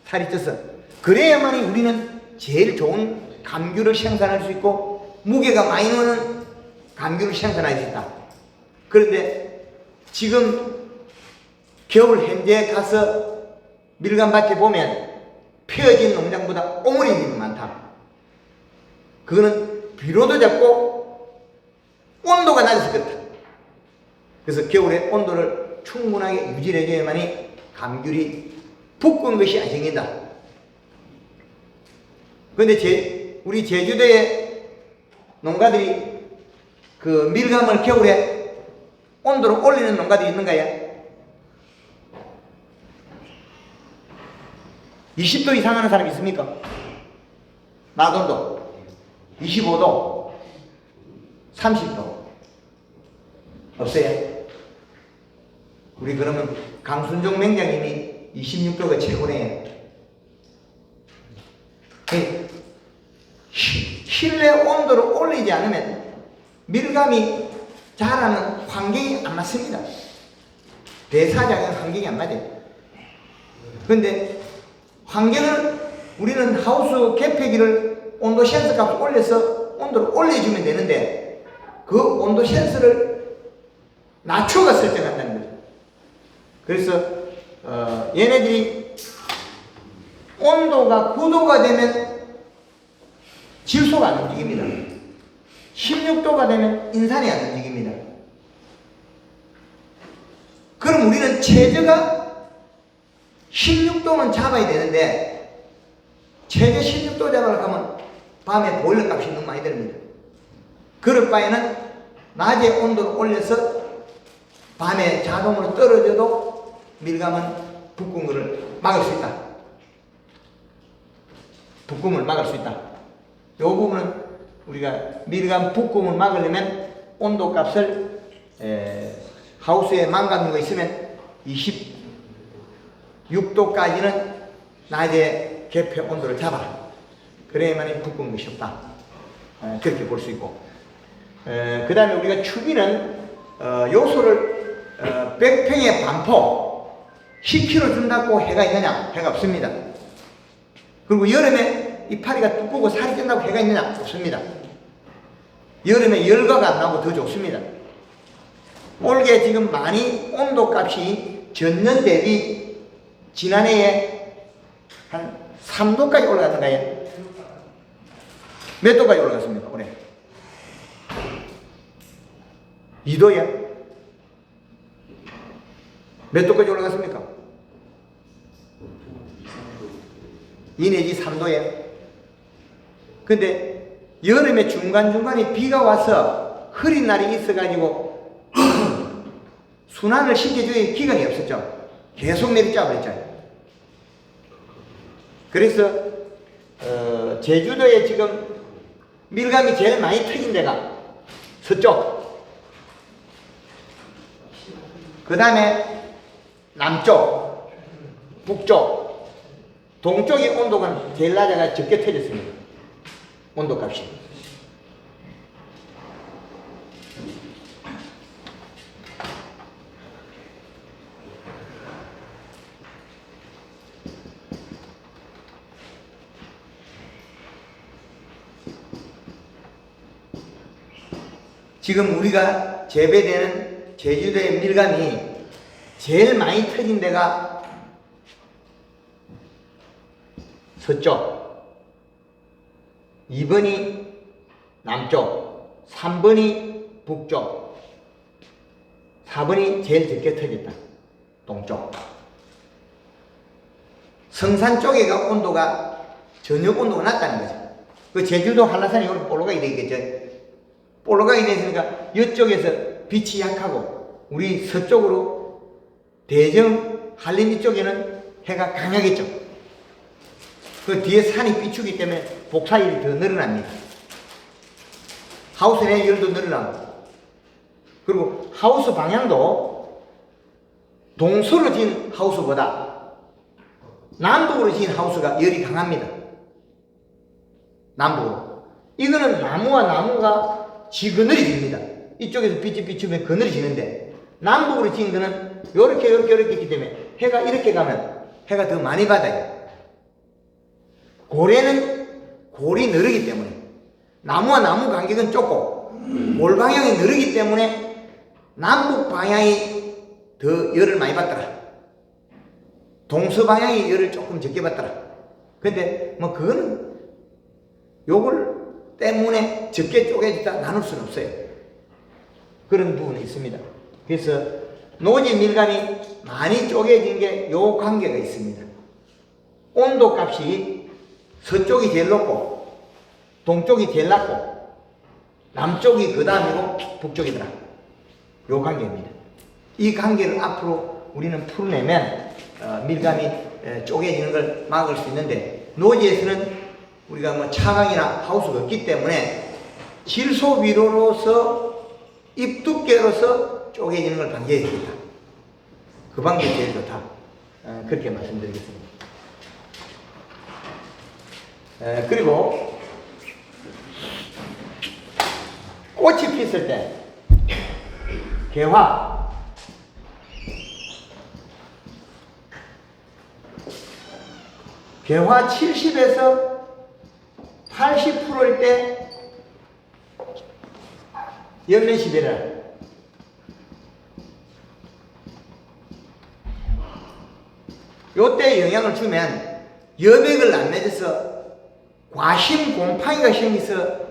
살이 쪄서. 그래야만이 우리는 제일 좋은 감귤을 생산할 수 있고 무게가 많이 나는 감귤을 생산할 수 있다. 그런데 지금 겨울 현재 가서 밀감밭에 보면 펴진 농장보다 오므려진 게 많다. 그거는 비료도 적고 온도가 낮아서 그렇다. 그래서 겨울에 온도를 충분하게 유지해줘야만이 감귤이 붓은 것이 안 생긴다. 그런데 우리 제주도의 농가들이 그 밀감을 겨울에 온도를 올리는 농가들이 있는가요? 20도 이상 하는 사람이 있습니까? 낮온도 25도 30도 없어요. 우리 그러면 강순종 맹장님이 26도가 최고네요. 실내 온도를 올리지 않으면 밀감이 자라는 환경이 안 맞습니다. 대사장의 환경이 안 맞아요. 그런데 환경을 우리는 하우스 개폐기를 온도 센서 값을 올려서 온도를 올려주면 되는데 그 온도 센서를 낮춰가 설정한다는 거죠. 그래서 얘네들이 온도가 9도가 되면 질소가 안 움직입니다. 16도가 되면 인산이 안 움직입니다. 그럼 우리는 최저가 16도는 잡아야 되는데 최저 16도 잡으려고 하면 밤에 보일러 값이 너무 많이 듭니다. 그럴 바에는 낮에 온도를 올려서 밤에 자동으로 떨어져도 밀감은 붓는 것을 막을 수 있다. 붓꿈을 막을 수 있다. 이 부분은 우리가 밀감 붓꿈을 막으려면 온도 값을 하우스에 망가진 거 있으면 26도까지는 낮에 개폐 온도를 잡아라. 그래야만이 붓는 것이 없다. 그렇게 볼 수 있고. 그 다음에 우리가 추비는 요소를 100평에 반포 10kg 준다고 해가 있느냐? 해가 없습니다. 그리고 여름에 이파리가 두껍고 살이 찐다고 해가 있느냐? 없습니다. 여름에 열과가 안 나고 더 좋습니다. 올게 지금 많이 온도 값이 전년 대비 지난해에 한 3도까지 올라갔는가요? 몇 도까지 올라갔습니까? 올해? 2도야? 몇 도까지 올라갔습니까? 2 내지 3도에. 근데 여름에 중간중간에 비가 와서 흐린 날이 있어가지고 순환을 시켜줄 기간이 없었죠. 계속 내리짜 버렸잖아요. 그래서 제주도에 지금 밀감이 제일 많이 터진 데가 서쪽, 그 다음에 남쪽, 북쪽, 동쪽의 온도가 제일 낮아가 적게 터졌습니다. 온도값이. 지금 우리가 재배되는 제주도의 밀감이 제일 많이 터진 데가 서쪽, 2번이 남쪽, 3번이 북쪽, 4번이 제일 적게 터졌다. 동쪽. 성산 쪽에가 온도가 저녁 온도가 낮다는 거죠. 그 제주도 한라산이 이렇게 볼록하게 되어 있겠죠. 볼록하게 되어 있으니까 이쪽에서 빛이 약하고 우리 서쪽으로 대정 한림 이쪽에는 해가 강하겠죠. 그 뒤에 산이 비추기 때문에 복사율이 더 늘어납니다. 하우스 내 열도 늘어나고, 그리고 하우스 방향도 동서로 지은 하우스보다 남북으로 지은 하우스가 열이 강합니다. 남북으로. 이거는 나무와 나무가 지그늘이 집니다. 이쪽에서 빛이 비추면 그늘이 지는데, 남북으로 지은 거는 요렇게 있기 때문에 해가 이렇게 가면 해가 더 많이 받아요. 고래는 골이 느리기 때문에, 나무와 나무 간격은 좁고 골 방향이 느리기 때문에 남북 방향이 더 열을 많이 받더라. 동서 방향이 열을 조금 적게 받더라. 근데 뭐 그거는 요걸 때문에 적게 쪼개지다 나눌 수는 없어요. 그런 부분이 있습니다. 그래서 노지 밀감이 많이 쪼개진 게 요 관계가 있습니다. 온도 값이 서쪽이 제일 높고 동쪽이 제일 낮고 남쪽이 그 다음이고 북쪽이더라. 요 관계입니다. 이 관계를 앞으로 우리는 풀어내면 밀감이 쪼개지는 걸 막을 수 있는데, 노지에서는 우리가 뭐 차강이나 하우스가 없기 때문에 질소 위로로서 입 두께로서 쪼개지는 걸 방지해야 됩니다. 그 방법이 제일 좋다. 그렇게 말씀드리겠습니다. 그리고 꽃이 피었을 때 개화, 개화 70에서 80%일 때 연면시비라. 요때 영향을 주면 여백을 안 맺어서 과심 곰팡이가 생겨서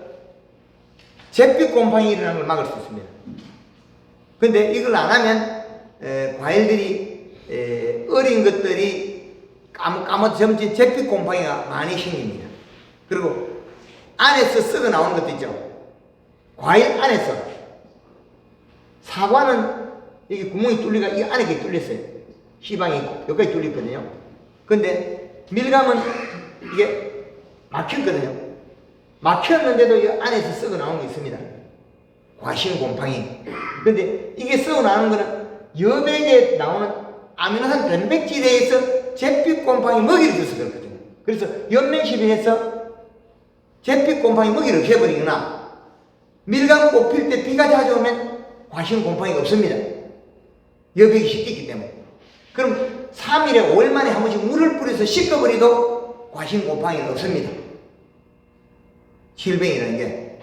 잿빛 곰팡이 일어나는 걸 막을 수 있습니다. 근데 이걸 안 하면 과일들이 어린 것들이 까뭇 점진 잿빛 곰팡이가 많이 생깁니다. 그리고 안에서 썩어 나오는 것도 있죠. 과일 안에서. 사과는 여기 구멍이 뚫리가 이 안에 게 뚫렸어요. 희방이 있고 여기까지 뚫렸거든요. 근데 밀감은 이게 막혔거든요. 막혔는데도 이 안에서 썩어 나오는 게 있습니다. 과신 곰팡이. 근데 이게 썩어 나오는 거는 여백에 나오는 아미노산 단백질에서 잿빛 곰팡이 먹이를 줘서 그렇거든요. 그래서 연면시비해서 잿빛 곰팡이 먹이를 없애버리거나, 밀감 꽃 필 때 비가 자주 오면 과신 곰팡이가 없습니다. 여백이 씻기기 때문에. 그럼 3일에 5일 만에 한 번씩 물을 뿌려서 씻어버려도 과신 곰팡이는 없습니다. 질병이라는 게.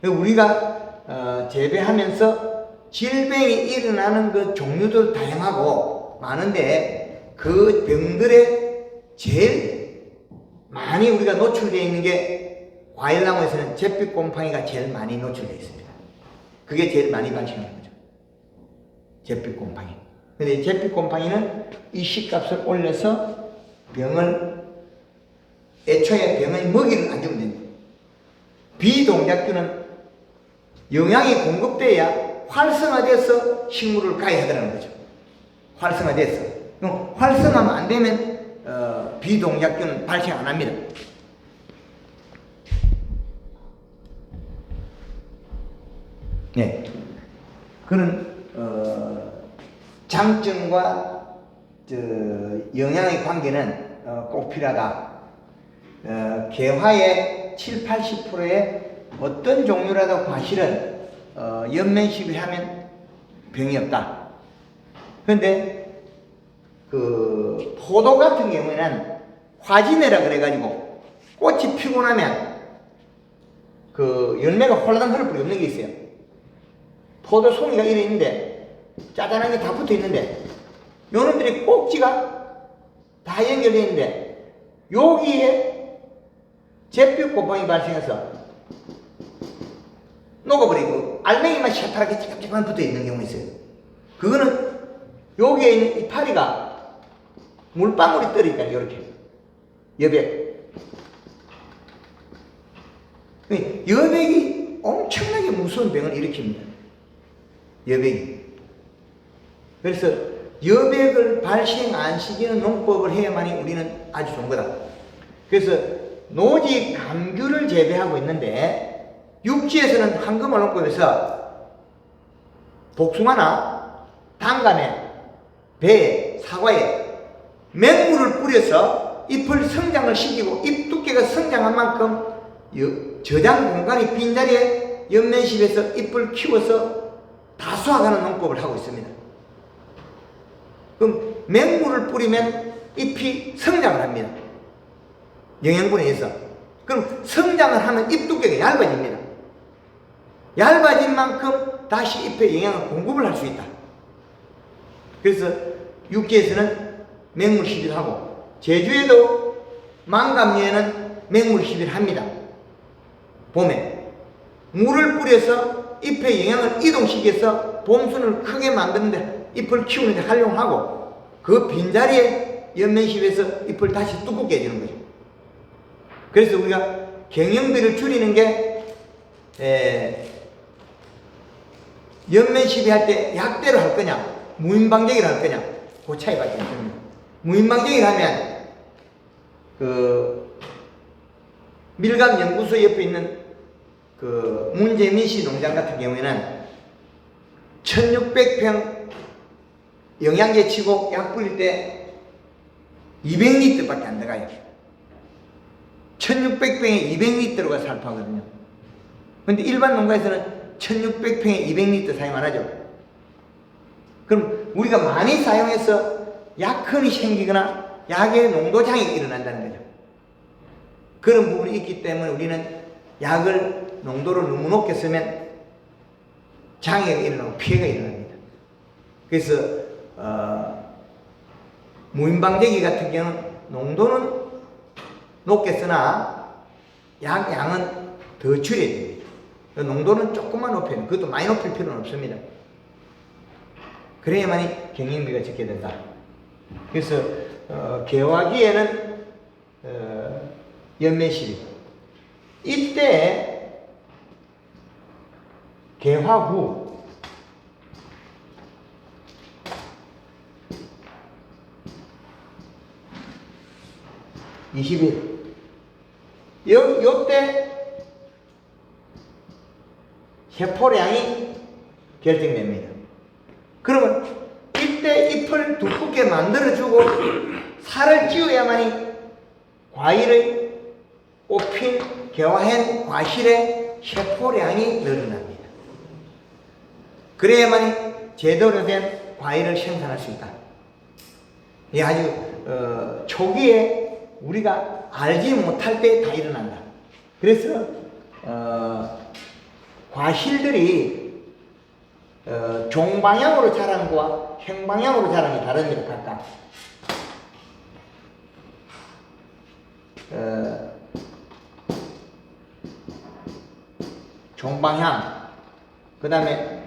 우리가 재배하면서 질병이 일어나는 그 종류도 다양하고 많은데, 그 병들에 제일 많이 우리가 노출되어 있는 게 과일나무에서는 잿빛 곰팡이가 제일 많이 노출되어 있습니다. 그게 제일 많이 발생하는 거죠. 잿빛 곰팡이. 근데 이 잿빛 곰팡이는 이 씨값을 올려서 애초에 병의 먹이를 안 주면 됩니다. 비동작균은 영양이 공급돼야 활성화돼서 식물을 가해하더라는 거죠. 활성화돼서. 그럼 활성화하면 안 되면 비동작균은 발생 안 합니다. 네. 그런 장점과 영양의 관계는 꼭 필요하다. 개화의 70~80%의 어떤 종류라도 과실은 연면시비하면 병이 없다. 그런데 그 포도 같은 경우에는 화진해라 그래가지고 꽃이 피고 나면 그 열매가 홀라당 흐를 뿌리 없는 게 있어요. 포도 송이가 이래 있는데 짜잔한 게 다 붙어 있는데 요놈들이 꼭지가 다 연결되어 있는데 여기에 잿빛 곰팡이 발생해서 녹아버리고 알맹이만 새파랗게 찌깍찌깍 붙어 있는 경우 있어요. 그거는 여기에 있는 이파리가 물방울이 떨어지니까 이렇게 여백 여백이 엄청나게 무서운 병을 일으킵니다. 여백이. 그래서 여백을 발생 안 시키는 농법을 해야만이 우리는 아주 좋은 거다. 그래서 노지 감귤을 재배하고 있는데 육지에서는 황금알 농법에서 복숭아나 단감에, 배에, 사과에 맹물을 뿌려서 잎을 성장을 시키고 잎 두께가 성장한 만큼 저장 공간이 빈 자리에 연면실에서 잎을 키워서 다수화하는 농법을 하고 있습니다. 그럼 맹물을 뿌리면 잎이 성장을 합니다. 영양분에 의해서. 그럼 성장을 하면 잎 두께가 얇아집니다. 얇아진 만큼 다시 잎에 영양을 공급을 할 수 있다. 그래서 육지에서는 맹물 시비를 하고 제주에도 망감류에는 맹물 시비를 합니다. 봄에 물을 뿌려서 잎의 영양을 이동시켜서 봄순을 크게 만드는데 잎을 키우는 데 활용하고 그 빈자리에 연면시비에서 잎을 다시 두껍게 해주는 거죠. 그래서 우리가 경영비를 줄이는 게 연면시비 할 때 약대로 할 거냐 무인방제기를 할 거냐 그 차이밖에 없습니다. 무인방제기를 하면 그 밀감 연구소 옆에 있는 그 문재민 씨 농장 같은 경우에는 1600평 영양제 치고 약 뿌릴 때 200리터밖에 안 들어가요. 1600평에 200리터가 살포하거든요. 근데 일반 농가에서는 1600평에 200리터 사용 안 하죠. 그럼 우리가 많이 사용해서 약흔이 생기거나 약의 농도 장애가 일어난다는 거죠. 그런 부분이 있기 때문에 우리는 약을 농도를 너무 높게 쓰면 장애가 일어나고 피해가 일어납니다. 그래서 무인방제기 같은 경우는 농도는 높게 쓰나 양은 더 줄여야 됩니다. 농도는 조금만 높여야 돼요. 그것도 많이 높일 필요는 없습니다. 그래야만이 경영비가 적게 된다. 그래서 개화기에는 연면시비 이때 개화 후 요때 세포량이 결정됩니다. 그러면 이때 잎을 두껍게 만들어주고 살을 찌워야만이 과일의 꽃핀 개화한 과실의 세포량이 늘어납니다. 그래야만이 제대로 된 과일을 생산할 수 있다. 이 아주 초기에 우리가 알지 못할 때 다 일어난다. 그래서 과실들이 종방향으로 자라는 거와 행방향으로 자라는 게 다릅니다. 각각. 종방향, 그 다음에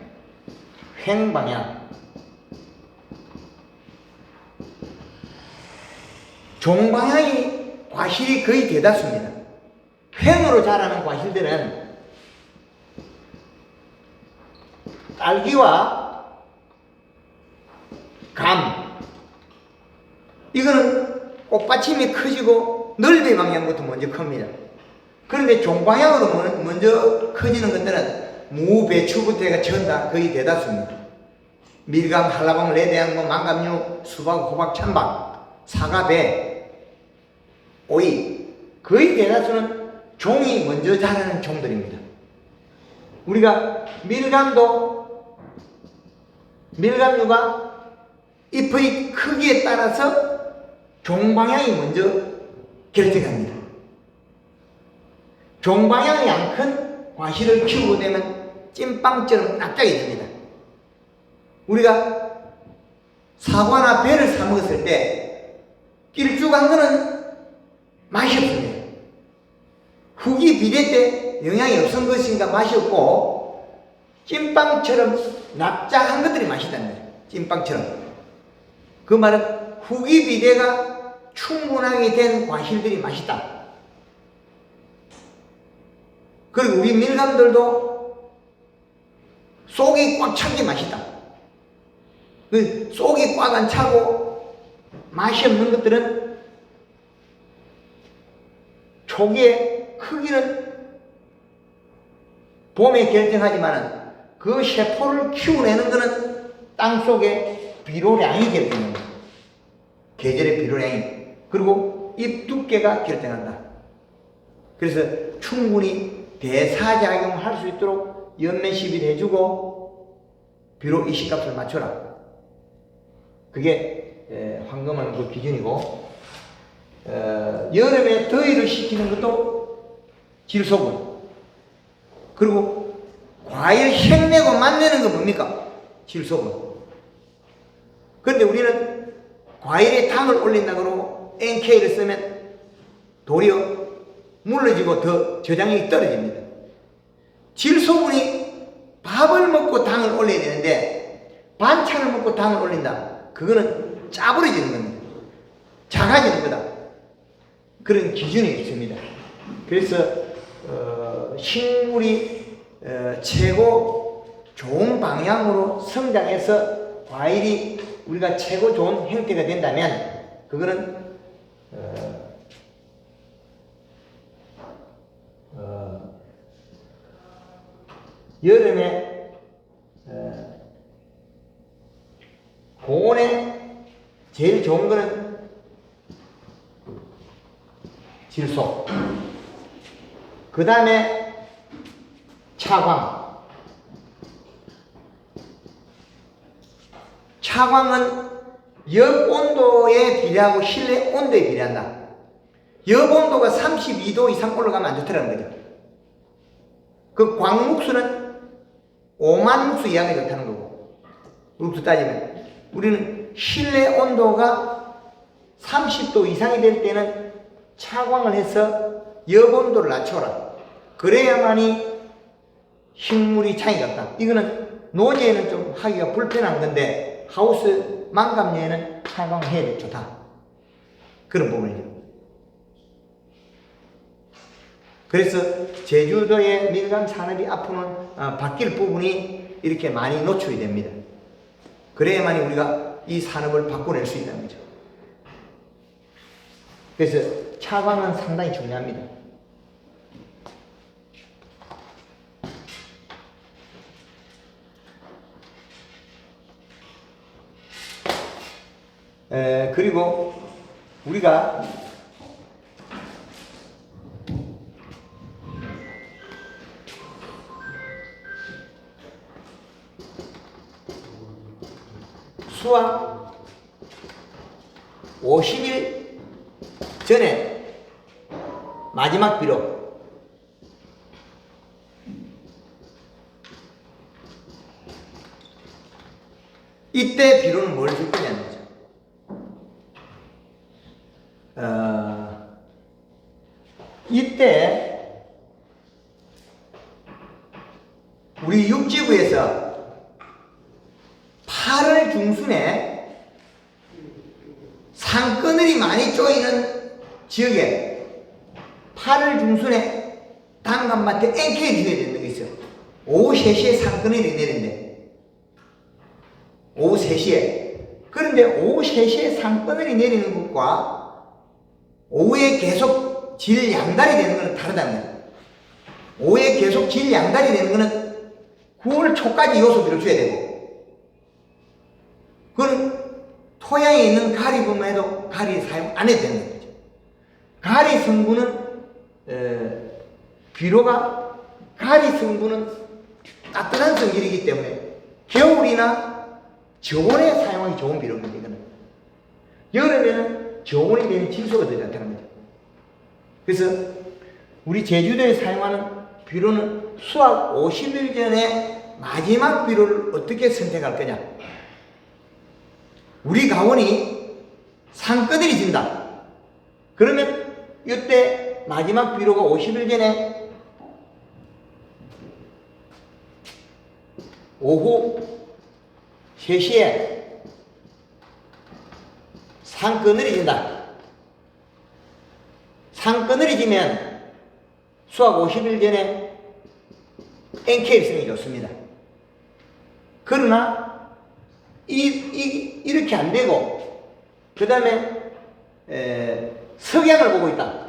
횡방향. 종방향이 과실이 거의 대다수입니다. 횡으로 자라는 과실들은 딸기와 감, 이거는 꽃받침이 커지고 넓이 방향부터 먼저 큽니다. 그런데 종방향으로 먼저 커지는 것들은 무, 배추부터 해가 전다 거의 대다수입니다. 밀감, 한라봉, 레드향, 망감류, 수박, 호박, 찬박, 사과, 배, 오이, 거의 대다수는 종이 먼저 자라는 종들입니다. 우리가 밀감류가 잎의 크기에 따라서 종방향이 먼저 결정합니다. 종방향이 안 큰 과실을 키우게 되면 찐빵처럼 납작이 됩니다. 우리가 사과나 배를 사 먹었을 때 길쭉한 거는 맛이 없습니다. 후기 비례 때 영양이 없은 것인가 맛이 없고 찐빵처럼 납작한 것들이 맛있다는 거예요. 찐빵처럼. 그 말은 후기 비례가 충분하게 된 과실들이 맛있다. 그리고 우리 밀감들도 속이 꽉 찬 게 맛있다. 그 속이 꽉 안 차고 맛이 없는 것들은 초기에 크기는 봄에 결정하지만 그 세포를 키워내는 것은 땅속의 비료량이 결정합니다. 계절의 비료량이. 그리고 잎 두께가 결정한다. 그래서 충분히 대사작용할 수 있도록 연면 시비를 해주고 비료 이식값을 맞춰라. 그게 황금하는 그 기준이고, 여름에 더위를 식히는 것도 질소분. 그리고 과일 생내고 맛내는 건 뭡니까? 질소분. 그런데 우리는 과일에 당을 올린다고 그러고 NK를 쓰면 도리어 물러지고 더 저장력이 떨어집니다. 질소분이 밥을 먹고 당을 올려야 되는데 반찬을 먹고 당을 올린다. 그거는 짜부러지는 겁니다. 작아지는 거다. 그런 기준이 있습니다. 그래서 식물이 최고 좋은 방향으로 성장해서 과일이 우리가 최고 좋은 형태가 된다면 그거는 여름에 고온에 제일 좋은 거는 질소, 그 다음에 차광. 차광은 엽 온도에 비례하고 실내 온도에 비례한다. 엽 온도가 32도 이상 올라가면 안 좋다는 거죠. 그 광목수는 5만 묵수 이하가 좋다는 거고, 우리부터 따지면 우리는 실내 온도가 30도 이상이 될 때는 차광을 해서 엽 온도를 낮춰라. 그래야만이 식물이 차이가 없다. 이거는 노지에는 좀 하기가 불편한 건데 하우스 망감류에는 차광해야 돼 좋다. 그런 부분이죠. 그래서 제주도의 밀감 산업이 앞으로는 바뀔 부분이 이렇게 많이 노출이 됩니다. 그래야만이 우리가 이 산업을 바꿔낼 수 있다는 거죠. 그래서 차광은 상당히 중요합니다. 그리고 우리가 수확 50일 전에 마지막 비료 이때 비료는 뭘 줄 거냐는 거죠. 이때 우리 육지부에서 8월 중순에 산그늘이 많이 쪼이는 지역에 8월 중순에 단감밭에 NK를 줘야 되는 게 있어요. 오후 3시에 산그늘이 내린대. 오후 3시에. 그런데 오후 3시에 산그늘이 내리는 것과 오후에 계속 질 양달이 되는 것은 다르다는 거예요. 오후에 계속 질 양달이 되는 것은 9월 초까지 요소비를 줘야 되고, 그건 토양에 있는 가리분만 해도 가리 사용 안 해도 되는 거죠. 가리 성분은 비료가 가리 성분은 따뜻한 성질이기 때문에 겨울이나 저온에 사용하기 좋은 비료입니다. 이거는 여름에는 저온이 되는 질소가 되지 않다는 거죠. 그래서 우리 제주도에 사용하는 비료는 수확 50일 전에 마지막 비료를 어떻게 선택할 거냐. 우리 가원이 산꺼들이 진다. 그러면 이때 마지막 비료가 50일 전에 오후 3시에 산꺼늘이 진다. 산꺼늘이 지면 수확 50일 전에 NK를 쓰는 게 좋습니다. 그러나 이렇게 안 되고 그 다음에 석양을 보고 있다.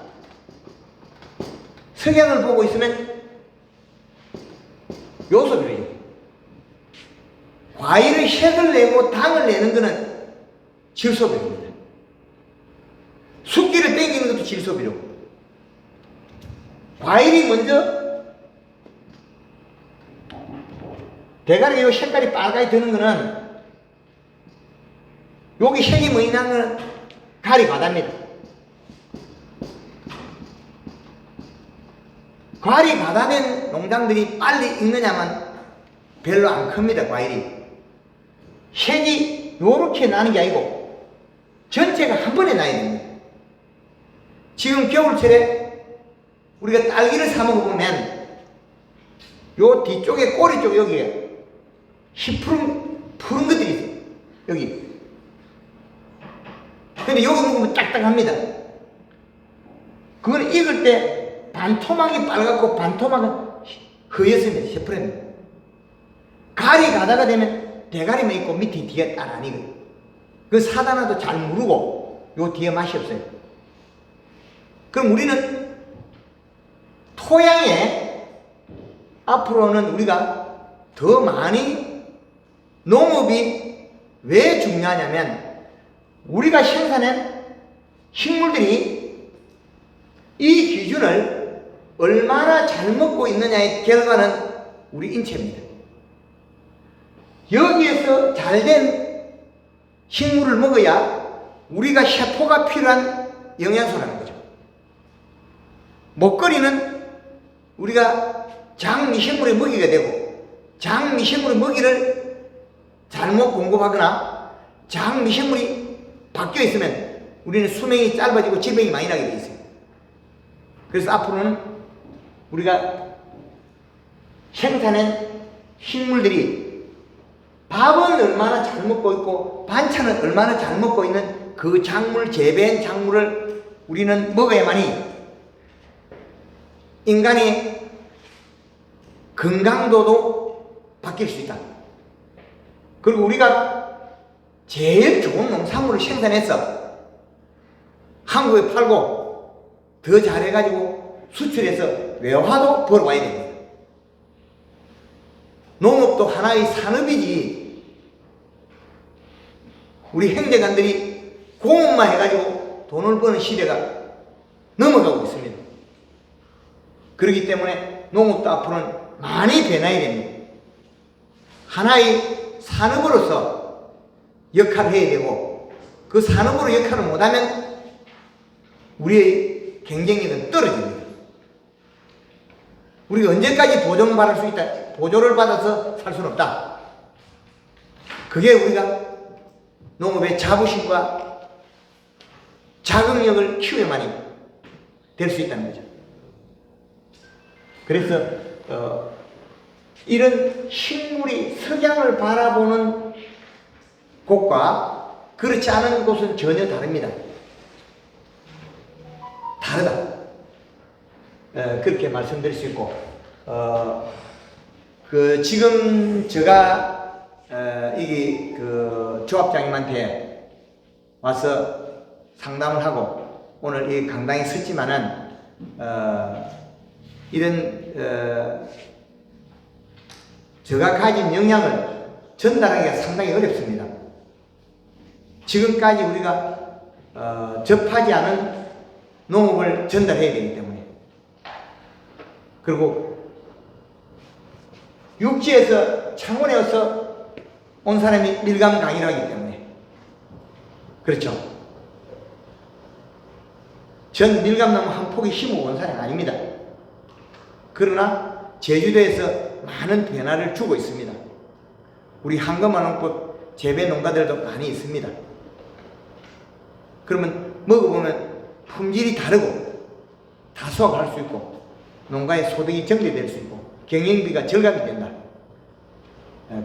석양을 보고 있으면 요소비료죠. 과일의 색을 내고 당을 내는 것은 질소비료입니다. 숫기를 땡기는 것도 질소비료. 과일이 먼저 대가리가 요 색깔이 빨갛게 드는 거는 여기 색이 뭐이 나는 가리 과다입니다. 과리 과다된 농장들이 빨리 익느냐면 별로 안 큽니다. 과일이 색이 요렇게 나는 게 아니고 전체가 한 번에 나야 됩니다. 지금 겨울철에 우리가 딸기를 사 먹어보면 요 뒤쪽에 꼬리 쪽 여기에 푸른 것들이 있어요. 여기. 근데 여기 먹으면 딱딱합니다. 그건 익을 때 반토막이 빨갛고 반토막은 허였습니다. 새푸릅니다. 가리 가다가 되면 대가리만 있고 밑에 뒤에 딱 안 익어요. 그 사다 놔도 잘 무르고 요 뒤에 맛이 없어요. 그럼 우리는 토양에 앞으로는 우리가 더 많이 농업이 왜 중요하냐면 우리가 생산한 식물들이 이 기준을 얼마나 잘 먹고 있느냐의 결과는 우리 인체입니다. 여기에서 잘된 식물을 먹어야 우리가 세포가 필요한 영양소라는 거죠. 먹거리는 우리가 장미생물의 먹이가 되고 장미생물의 먹이를 잘못 공급하거나 장미생물이 바뀌어 있으면 우리는 수명이 짧아지고 질병이 많이 나게 돼 있어요. 그래서 앞으로는 우리가 생산한 식물들이 밥은 얼마나 잘 먹고 있고 반찬은 얼마나 잘 먹고 있는 그 작물, 재배한 작물을 우리는 먹어야만이 인간의 건강도도 바뀔 수 있다. 그리고 우리가 제일 좋은 농산물을 생산해서 한국에 팔고 더 잘해가지고 수출해서 외화도 벌어와야 됩니다. 농업도 하나의 산업이지 우리 행정관들이 공업만 해가지고 돈을 버는 시대가 넘어가고 있습니다. 그렇기 때문에 농업도 앞으로는 많이 변해야 됩니다. 하나의 산업으로서 역할을 해야 되고 그 산업으로 역할을 못하면 우리의 경쟁력은 떨어집니다. 우리가 언제까지 보조받을 수 있다? 보조를 받아서 살 수는 없다. 그게 우리가 농업의 자부심과 자긍력을 키워야만이 될 수 있다는 거죠. 그래서 이런 식물이 석양을 바라보는 곳과 그렇지 않은 곳은 전혀 다릅니다. 다르다. 그렇게 말씀드릴 수 있고 지금 제가 이게 조합장님한테 와서 상담을 하고 오늘 이 강당에 섰지만은 이런 제가 가진 영향을 전달하기가 상당히 어렵습니다. 지금까지 우리가 접하지 않은 농업을 전달해야 되기 때문에 그리고 육지에서 창원에 와서 온 사람이 밀감 강의를 하기 때문에 그렇죠. 전 밀감나무 한 포기 심어온 사람이 아닙니다. 그러나 제주도에서 많은 변화를 주고 있습니다. 우리 한금만원꽃 재배 농가들도 많이 있습니다. 그러면 먹어보면 품질이 다르고 다 수확할 수 있고 농가의 소득이 정리될 수 있고 경영비가 절감이 된다.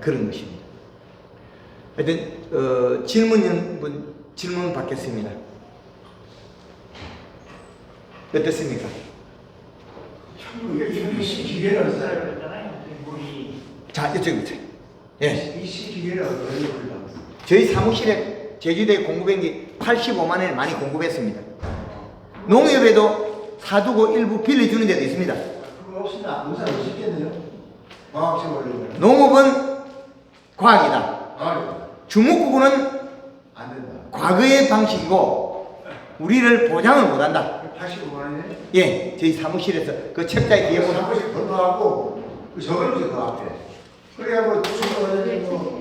그런 것입니다. 하여튼 질문 받겠습니다. 어떻습니까? 기계를 써요. 자, 이쪽부터. 예. 이 시기를 어디에 올라갔어요? 저희 사무실에 제주도에 공급액이 85만 원을 많이 공급했습니다. 농협에도 사두고 일부 빌려주는 데도 있습니다. 그거 없이 농사 못 짓겠네요. 과학적 원리는. 농업은 과학이다. 아, 주목구구는 안 된다. 과거의 방식이고 우리를 보장을 못한다. 85만 원이네. 예, 저희 사무실에서 그 책자에 기억을 한 번씩 건너하고 적어놓으세요, 그 앞에. 그래야 뭐 주소가 뭐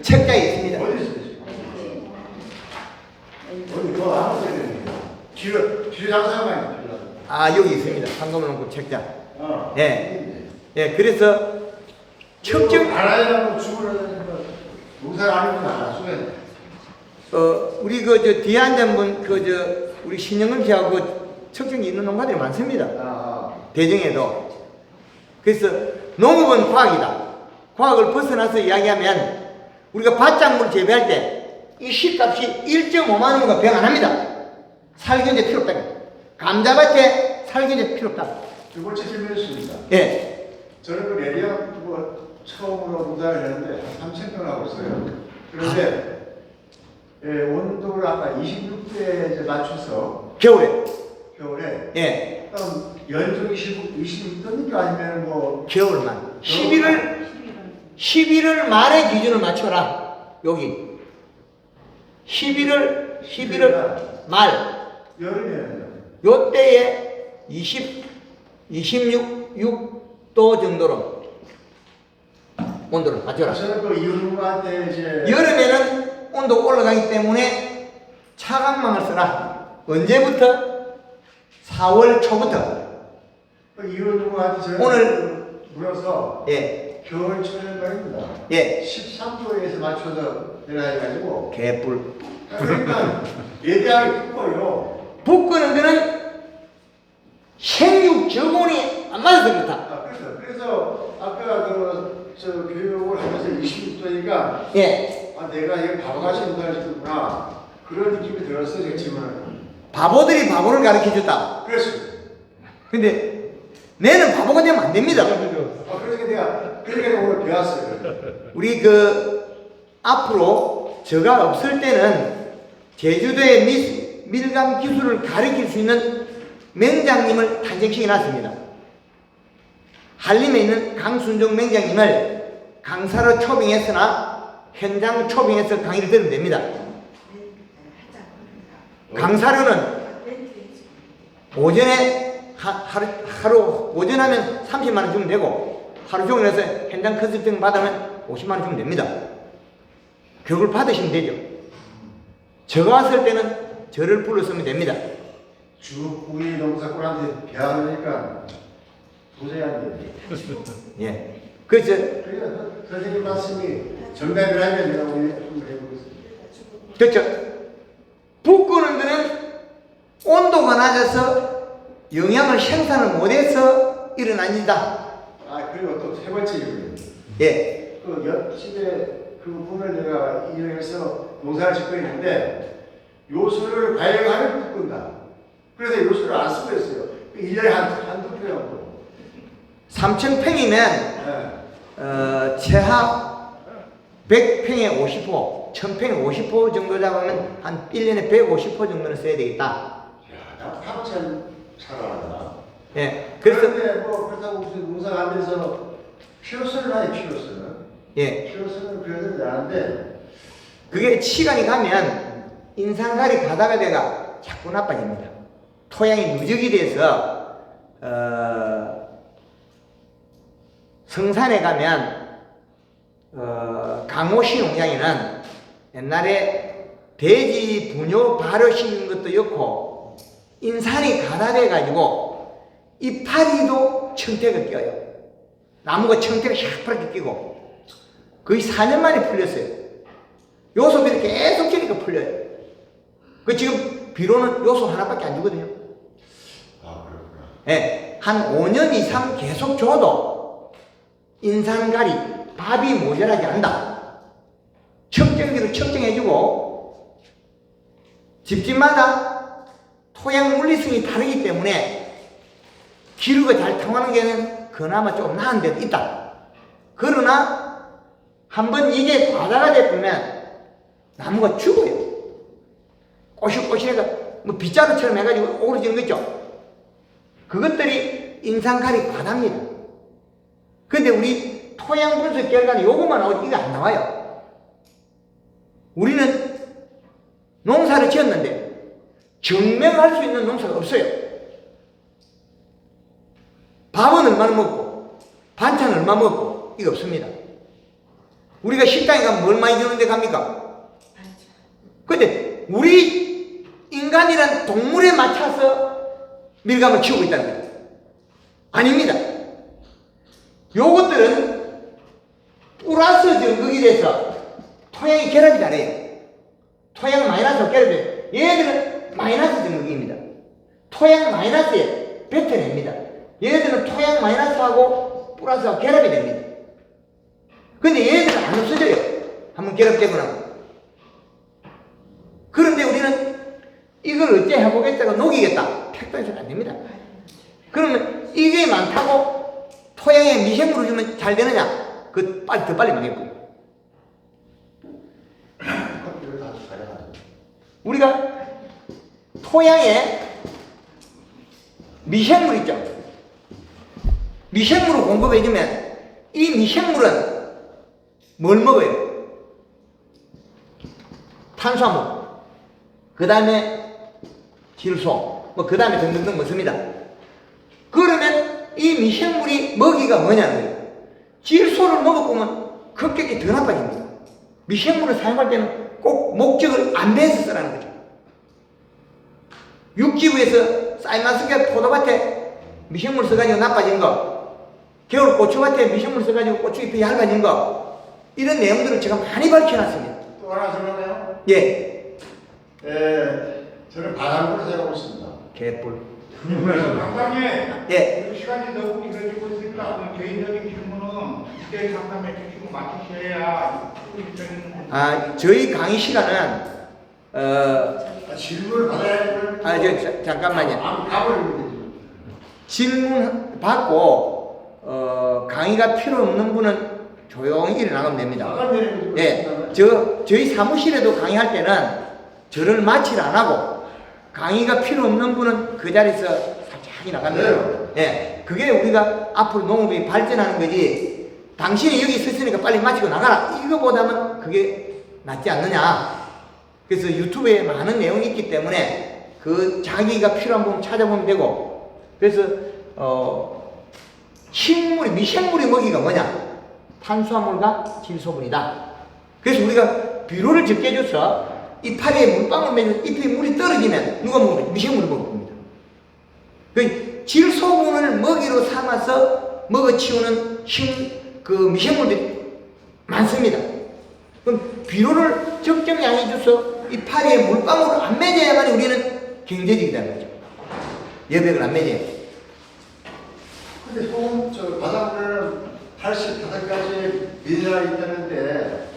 책자에 있습니다. 어디 있어요? 어디 그거 안 하셔야 되네. 뒤로 장사만 있다. 아, 여기 있습니다. 상금농구 책자. 어. 예. 예, 그래서 척정 알아야 주문을 농사를 안 하면 알아서야 우리 그 저 뒤에 앉은 분 그 저 우리 신영근 씨하고 그 척정이 있는 농가들이 많습니다. 대정에도. 그래서 농업은 과학이다. 과학을 벗어나서 이야기하면 우리가 밭작물 재배할 때 이 씨값이 1.5만 원인가 병 안 합니다. 살균제 필요 없다. 감자밭에 살균제 필요 없다. 두 번째 질문이었습니다. 예. 저는 그 레디언 뭐 처음으로 농사를 했는데 한 3,000건 하고 있어요. 그런데 온도를 아까 26도에 이제 맞춰서 겨울에. 겨울에 그럼 연중 26도니까 아니면 뭐 겨울만. 11월 말의 기준을 맞춰라. 여기. 11월 말. 여름에는요? 요때에 26도 정도로 온도를 맞춰라. 저는 그 이웃한테 이제 여름에는 온도가 올라가기 때문에 차광망을 써라. 언제부터? 4월 초부터. 그 이웃한테 저는 오늘 물어서 예. 겨울 초년말입니다. 예. 13도에서 맞춰서 내가 해가지고 개뿔. 그러니까 예대하게 붓고요. 붓고는 거는 생육 저온이 안 맞아서 그렇다. 그래서 아까 저 교육을 하면서 26도니까 예. 내가 이거 바보같이 농사를 짓는구나 그런 느낌이 들었어요. 그렇지만 바보들이 바보를 가르쳐 줬다. 그랬어요. 근데 내는 바보가 되면 안 됩니다. 그러니까 오늘 배웠어요. 우리 앞으로 저가 없을 때는 제주도의 밀감 기술을 가르칠 수 있는 맹장님을 탄생시켜 놨습니다. 한림에 있는 강순종 맹장님을 강사로 초빙했으나 현장 초빙해서 강의를 들으면 됩니다. 강사료는 오전에 하루 오전 하면 30만 원 주면 되고 하루 종일 해서 현장 컨설팅 받으면 50만 원 주면 됩니다. 교육을 받으시면 되죠. 제가 왔을 때는 저를 불렀으면 됩니다. 주 우리 농사꾼한테 배우니까 도저히 안 돼. 예. 그래서 선생님 말씀이 정답을 하면 내가 오늘 해보겠습니다. 그렇죠. 붓고는 거는 온도가 낮아서 영양을 생산을 못해서 일어난 일이다. 그리고 또 세 번째 이유는 예. 그 옆집에 그 분을 내가 이용해서 농사를 짓고 있는데 요술을 발행하면 붓는다. 그래서 요술을 안 쓰고 있어요. 1년에 한두 표 정도. 3,000평이면 네. 최하 100평에 50호, 1,000평에 50호 정도 잡으면 한 1년에 150호 정도는 써야 되겠다. 나 파고찬 살아간다. 예. 그래서 그런데 뭐 그렇다고 무슨 농사가 안 돼서 필요성을 하니 필요성은. 예. 필요성은 그래도 나는데 그게 시간이 가면 인상갈이 가다가 내가 자꾸 나빠집니다. 토양이 누적이 돼서 성산에 가면 강호시 농장에는 옛날에 돼지 분뇨 발효 시킨 것도 였고 인산이 가다돼 가지고 이파리도 청태가 껴요. 나무가 청태가 샤프하게 끼고 거의 4년 만에 풀렸어요. 요소비를 계속 주니까 풀려요. 그 지금 비료는 요소 하나밖에 안 주거든요. 그렇구나. 예, 한 5년 이상 계속 줘도 인산갈이 밥이 모자라지 않는다. 척정기로 척정해주고 집집마다 토양 물리성이 다르기 때문에 기류가 잘 통하는 게는 그나마 좀 나은 데도 있다. 그러나 한번 이게 과다가 되면 나무가 죽어요. 꼬실꼬실해가 뭐 빗자루처럼 해가지고 오그러지는 거 있죠. 그것들이 인산칼이 과다입니다. 근데 우리 토양 분석 결과는 요것만 나오지 이거 안 나와요. 우리는 농사를 지었는데 증명할 수 있는 농사가 없어요. 밥은 얼마나 먹고 반찬 얼마 먹고 이거 없습니다. 우리가 식당에 가면 뭘 많이 주는데 갑니까? 근데 우리 인간이란 동물에 맞춰서 밀감을 키우고 있다는 거죠. 아닙니다. 요것들은 플러스 전극이 돼서 토양이 결합이 잘해요. 토양 마이너스 결합이 얘들은 마이너스 전극입니다. 토양 마이너스에 뱉어냅니다. 얘들은 토양 마이너스하고 플러스하고 결합이 됩니다. 근데 얘들은 안 없어져요. 한번 결합되고 나면. 그런데 우리는 이걸 어째 해보겠다고 녹이겠다. 택도해서는 안 됩니다. 그러면 이게 많다고 토양에 미생물을 주면 잘 되느냐? 그 빨리 더 빨리 망했고. 우리가 토양에 미생물 있죠. 미생물을 공급해주면 이 미생물은 뭘 먹어요? 탄수화물, 그 다음에 질소, 뭐 그 다음에 등등등 먹습니다. 그러면 이 미생물이 먹이가 뭐냐는 거예요. 질소를 먹어보면 급격히 더 나빠집니다. 미생물을 사용할 때는 꼭 목적을 안배해서 쓰라는 거죠. 육지부에서 쌀맛스게 포도밭에 미생물 써가지고 나빠진 거, 겨울 고추밭에 미생물 써가지고 고추잎이 얇아진 거, 이런 내용들을 제가 많이 밝혀놨습니다. 또 하나 설명해요? 예. 저는 바람으로 생각하고 있습니다. 개뿔. 상담에 예. 시간이 너무 길어지고 있으니까 개인적인 질문은 이때 상담해 주시고 마치셔야 저희 강의 시간은 질문을 받아야 되는. 잠깐만요. 가버리면 질문 받고 강의가 필요 없는 분은 조용히 일어나가면 됩니다. 되지. 예, 저희 사무실에도 강의할 때는 저를 마취를 안 하고 강의가 필요 없는 분은 그 자리에서 살짝 나갑니다. 예, 그게 우리가 앞으로 농업이 발전하는 거지. 당신이 여기 있었으니까 빨리 마치고 나가라. 이거보다는 그게 낫지 않느냐. 그래서 유튜브에 많은 내용이 있기 때문에 그 자기가 필요한 부분 찾아보면 되고. 그래서 미생물의 먹이가 뭐냐? 탄수화물과 질소분이다. 그래서 우리가 비료를 적게 줘서 이파리에 물방울 매면 잎에 물이 떨어지면 누가 먹으면 미생물을 먹을 겁니다. 그 질소분을 먹이로 삼아서 먹어치우는 미생물들이 많습니다. 그럼 비료를 적정량이 줘서 이파리에 물방울을 안 맺어야만 우리는 경제적이라는 거죠. 여백을 안 맺어요. 근데 바닷물에는 85가지 미네랄이 있다는데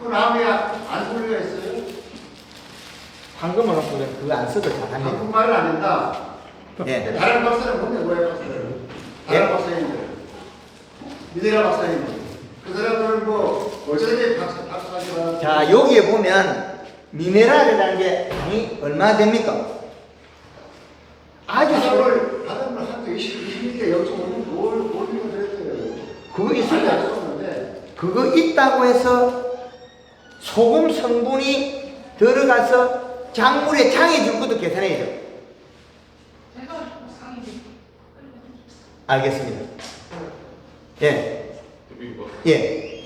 그 나무에 안 소리가 있어요? 황금을 갖고 그거 안 써도 잘합니다. 한국말을 안 된다. 예. 다른 박사는 뭔데 뭐야 박사는? 다른 박사님들, 미네랄 박사님들. 그 사람들은 뭐 어쩌다니 박사지만. 자, 여기에 보면 미네랄이라는 게 당이 얼마나 됩니까? 아주 바닷물 한도 20ml 0.5mm 올리고 그랬어요. 그거 있어요. 그거 있다고 해서 소금 성분이 들어가서 작물에 장애 줄 것도 계산해야죠. 알겠습니다. 예. 예.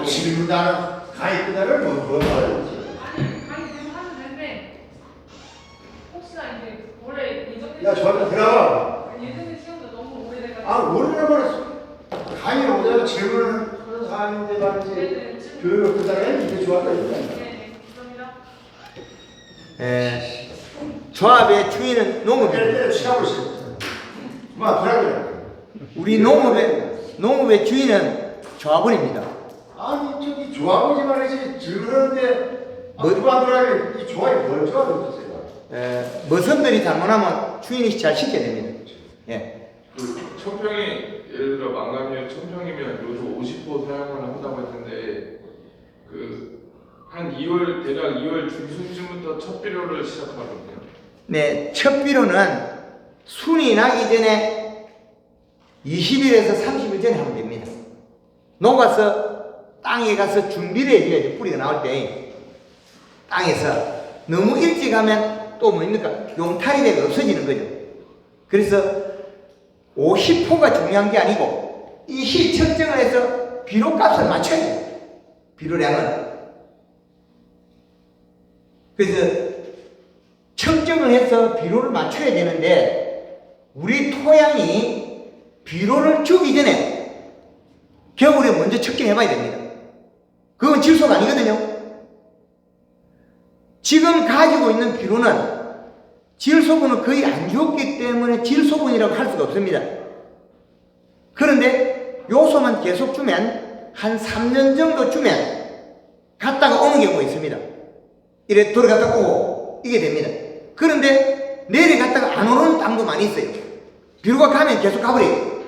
지금 나는 가입 그날을 뭐 말했지? 아니 지금 하면 되는데 혹시나 이제 원래 예전에 야 저한테 들어가. 예전에 시험도 너무 오래돼가지고 오래되면 강의 오자고 질문을 하는 사람인데 말이지. 교육을 그다음에 이게 좋았다 이거야. 네, 감사합니다. 예. 조합의 주인은 농업입니다. 시작을 했어. 뭐 그러고요. 우리 농업의 주인은 조합원입니다. 아니 저기 조합이지 말이지 질문하는데 뭐- 누가 들어가면 이 조합이 뭘 좋아하는 머선들이 잘못하면 주인이 잘 시켜야 됩니다. 예. 그 청평이 예를 들어 망간염 천평이면 요즘 50% 사용을 한다고 했는데 한 2월 대략 2월 중순쯤부터 첫 비료를 시작하거든요. 네, 첫 비료는 순이 나기 전에 20일에서 30일 전에 하면 됩니다. 녹아서 땅에 가서 준비를 해줘야죠. 뿌리가 나올 때 땅에서 너무 일찍 하면 또 뭡니까? 용탈이 되고 없어지는 거죠. 그래서 50호가 중요한 게 아니고 이 시 측정을 해서 비료값을 맞춰야 돼요. 비료량은. 그래서 측정을 해서 비료를 맞춰야 되는데 우리 토양이 비료를 주기 전에 겨울에 먼저 측정해 봐야 됩니다. 그건 질소가 아니거든요. 지금 가지고 있는 비료는 질소분을 거의 안 줬기 때문에 질소분이라고 할 수가 없습니다. 그런데 요소만 계속 주면 한 3년 정도 주면 갔다가 오는 경우가 있습니다. 이래 돌아갔다 오고 이게 됩니다. 그런데 내려갔다가 안 오는 땅도 많이 있어요. 비료가 가면 계속 가버려요.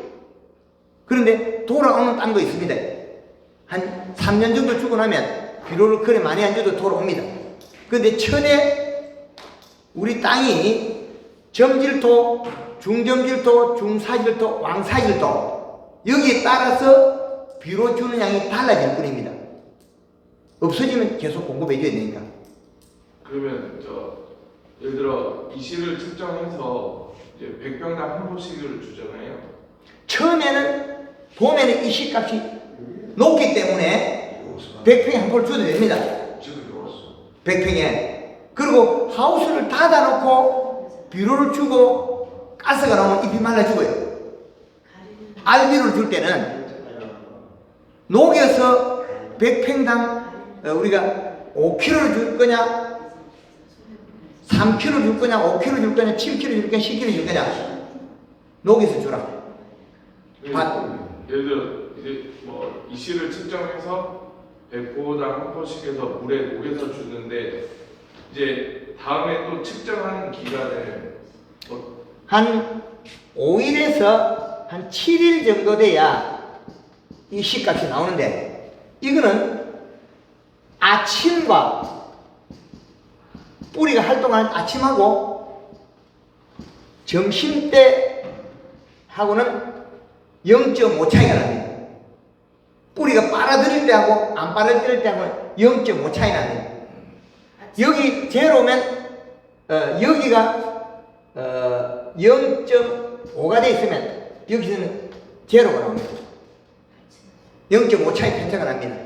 그런데 돌아오는 땅도 있습니다. 한 3년 정도 주고 나면 비료를 그래 많이 안 줘도 돌아옵니다. 그런데 천에 우리 땅이 점질토, 중점질토, 중사질토, 왕사질토 여기에 따라서 비료 주는 양이 달라질 뿐입니다. 없어지면 계속 공급해 줘야 되니까. 그러면 예를 들어 이시를 측정해서 이제 100평당 한 포씩을 주잖아요. 처음에는 봄에는 이 시값이 높기 때문에 100평에 한 포를 줘도 됩니다. 100평에. 그리고 하우스를 닫아놓고 비료를 주고 가스가 나오면 잎이 말라 죽어요. 알비료를 줄 때는 녹여서 100평당 우리가 5kg를 줄 거냐 3kg 줄 거냐 5kg 줄 거냐 7kg 줄 거냐 10kg 줄 거냐 녹여서 주라. 예를 들어 이제 뭐 이시를 측정해서 100포당 한 포씩에서 물에 녹여서 주는데 이제 다음에 또 측정하는 기간을 한 5일에서 한 7일 정도 돼야 이 시값이 나오는데 이거는 아침과 뿌리가 활동하는 아침하고 점심때 하고는 0.5 차이가 납니다. 뿌리가 빨아들일 때하고 안 빨아들일 때하고는 0.5 차이 납니다. 여기 제로면 여기가 0.5가 돼 있으면 여기서는 제로가 나옵니다. 0.5 차이 편차가 납니다.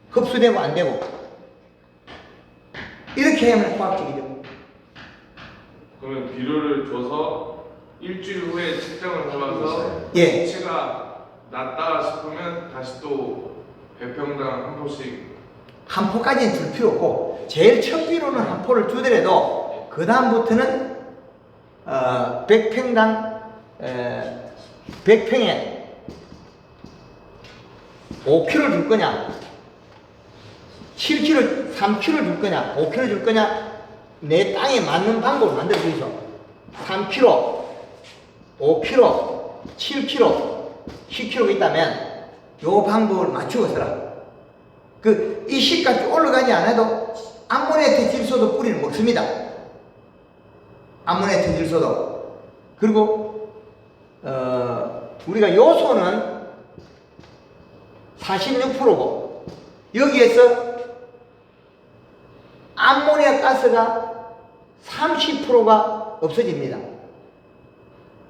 흡수되고 안 되고 이렇게 하면 과학적이죠. 그러면 비료를 줘서 일주일 후에 측정을 해봐서 예. 수치가 낮다 싶으면 다시 또 100평당 한 포씩 한 포까지는 줄 필요 없고 제일 첫 비료는 한 포를 주더라도 그 다음부터는 100평당 100평에 5kg 줄 거냐 7kg 3kg 줄 거냐 5kg 줄 거냐 내 땅에 맞는 방법을 만들어 주셔. 3kg 5kg 7kg 10kg가 있다면 요 방법을 맞추고 써라. 이 시값이 올라가지 않아도 암모니아 질소도 뿌리를 먹습니다. 암모니아 질소도. 그리고 우리가 요소는 46%고 여기에서 암모니아 가스가 30%가 없어집니다.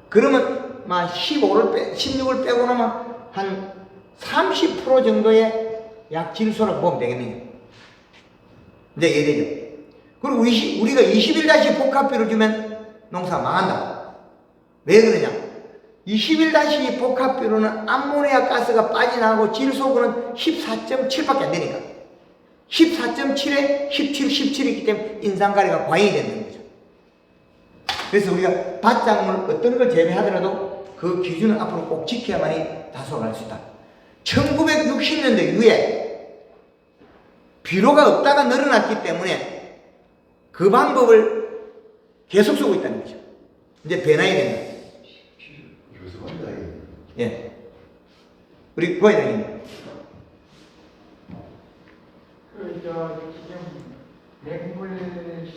그러면 16을 빼고 나면 한 30% 정도의 약 질소라고 보면 되겠네요. 이제 이해되죠? 그리고 우리가 21- 복합비를 주면 농사가 망한다. 왜 그러냐? 21- 복합비료는 암모니아 가스가 빠져나가고 질소분은 14.7밖에 안 되니까 14.7에 17, 17이기 때문에 인산가리가 과잉이 되는 거죠. 그래서 우리가 밭작물 어떤 걸 재배하더라도 그 기준을 앞으로 꼭 지켜야만이 다소할 수 있다. 1960년대 이후에 비료가 없다가 늘어났기 때문에 그 방법을 계속 쓰고 있다는 거죠. 이제 변화해야 됩니다. 예. 우리 부회장님. 지금 맹물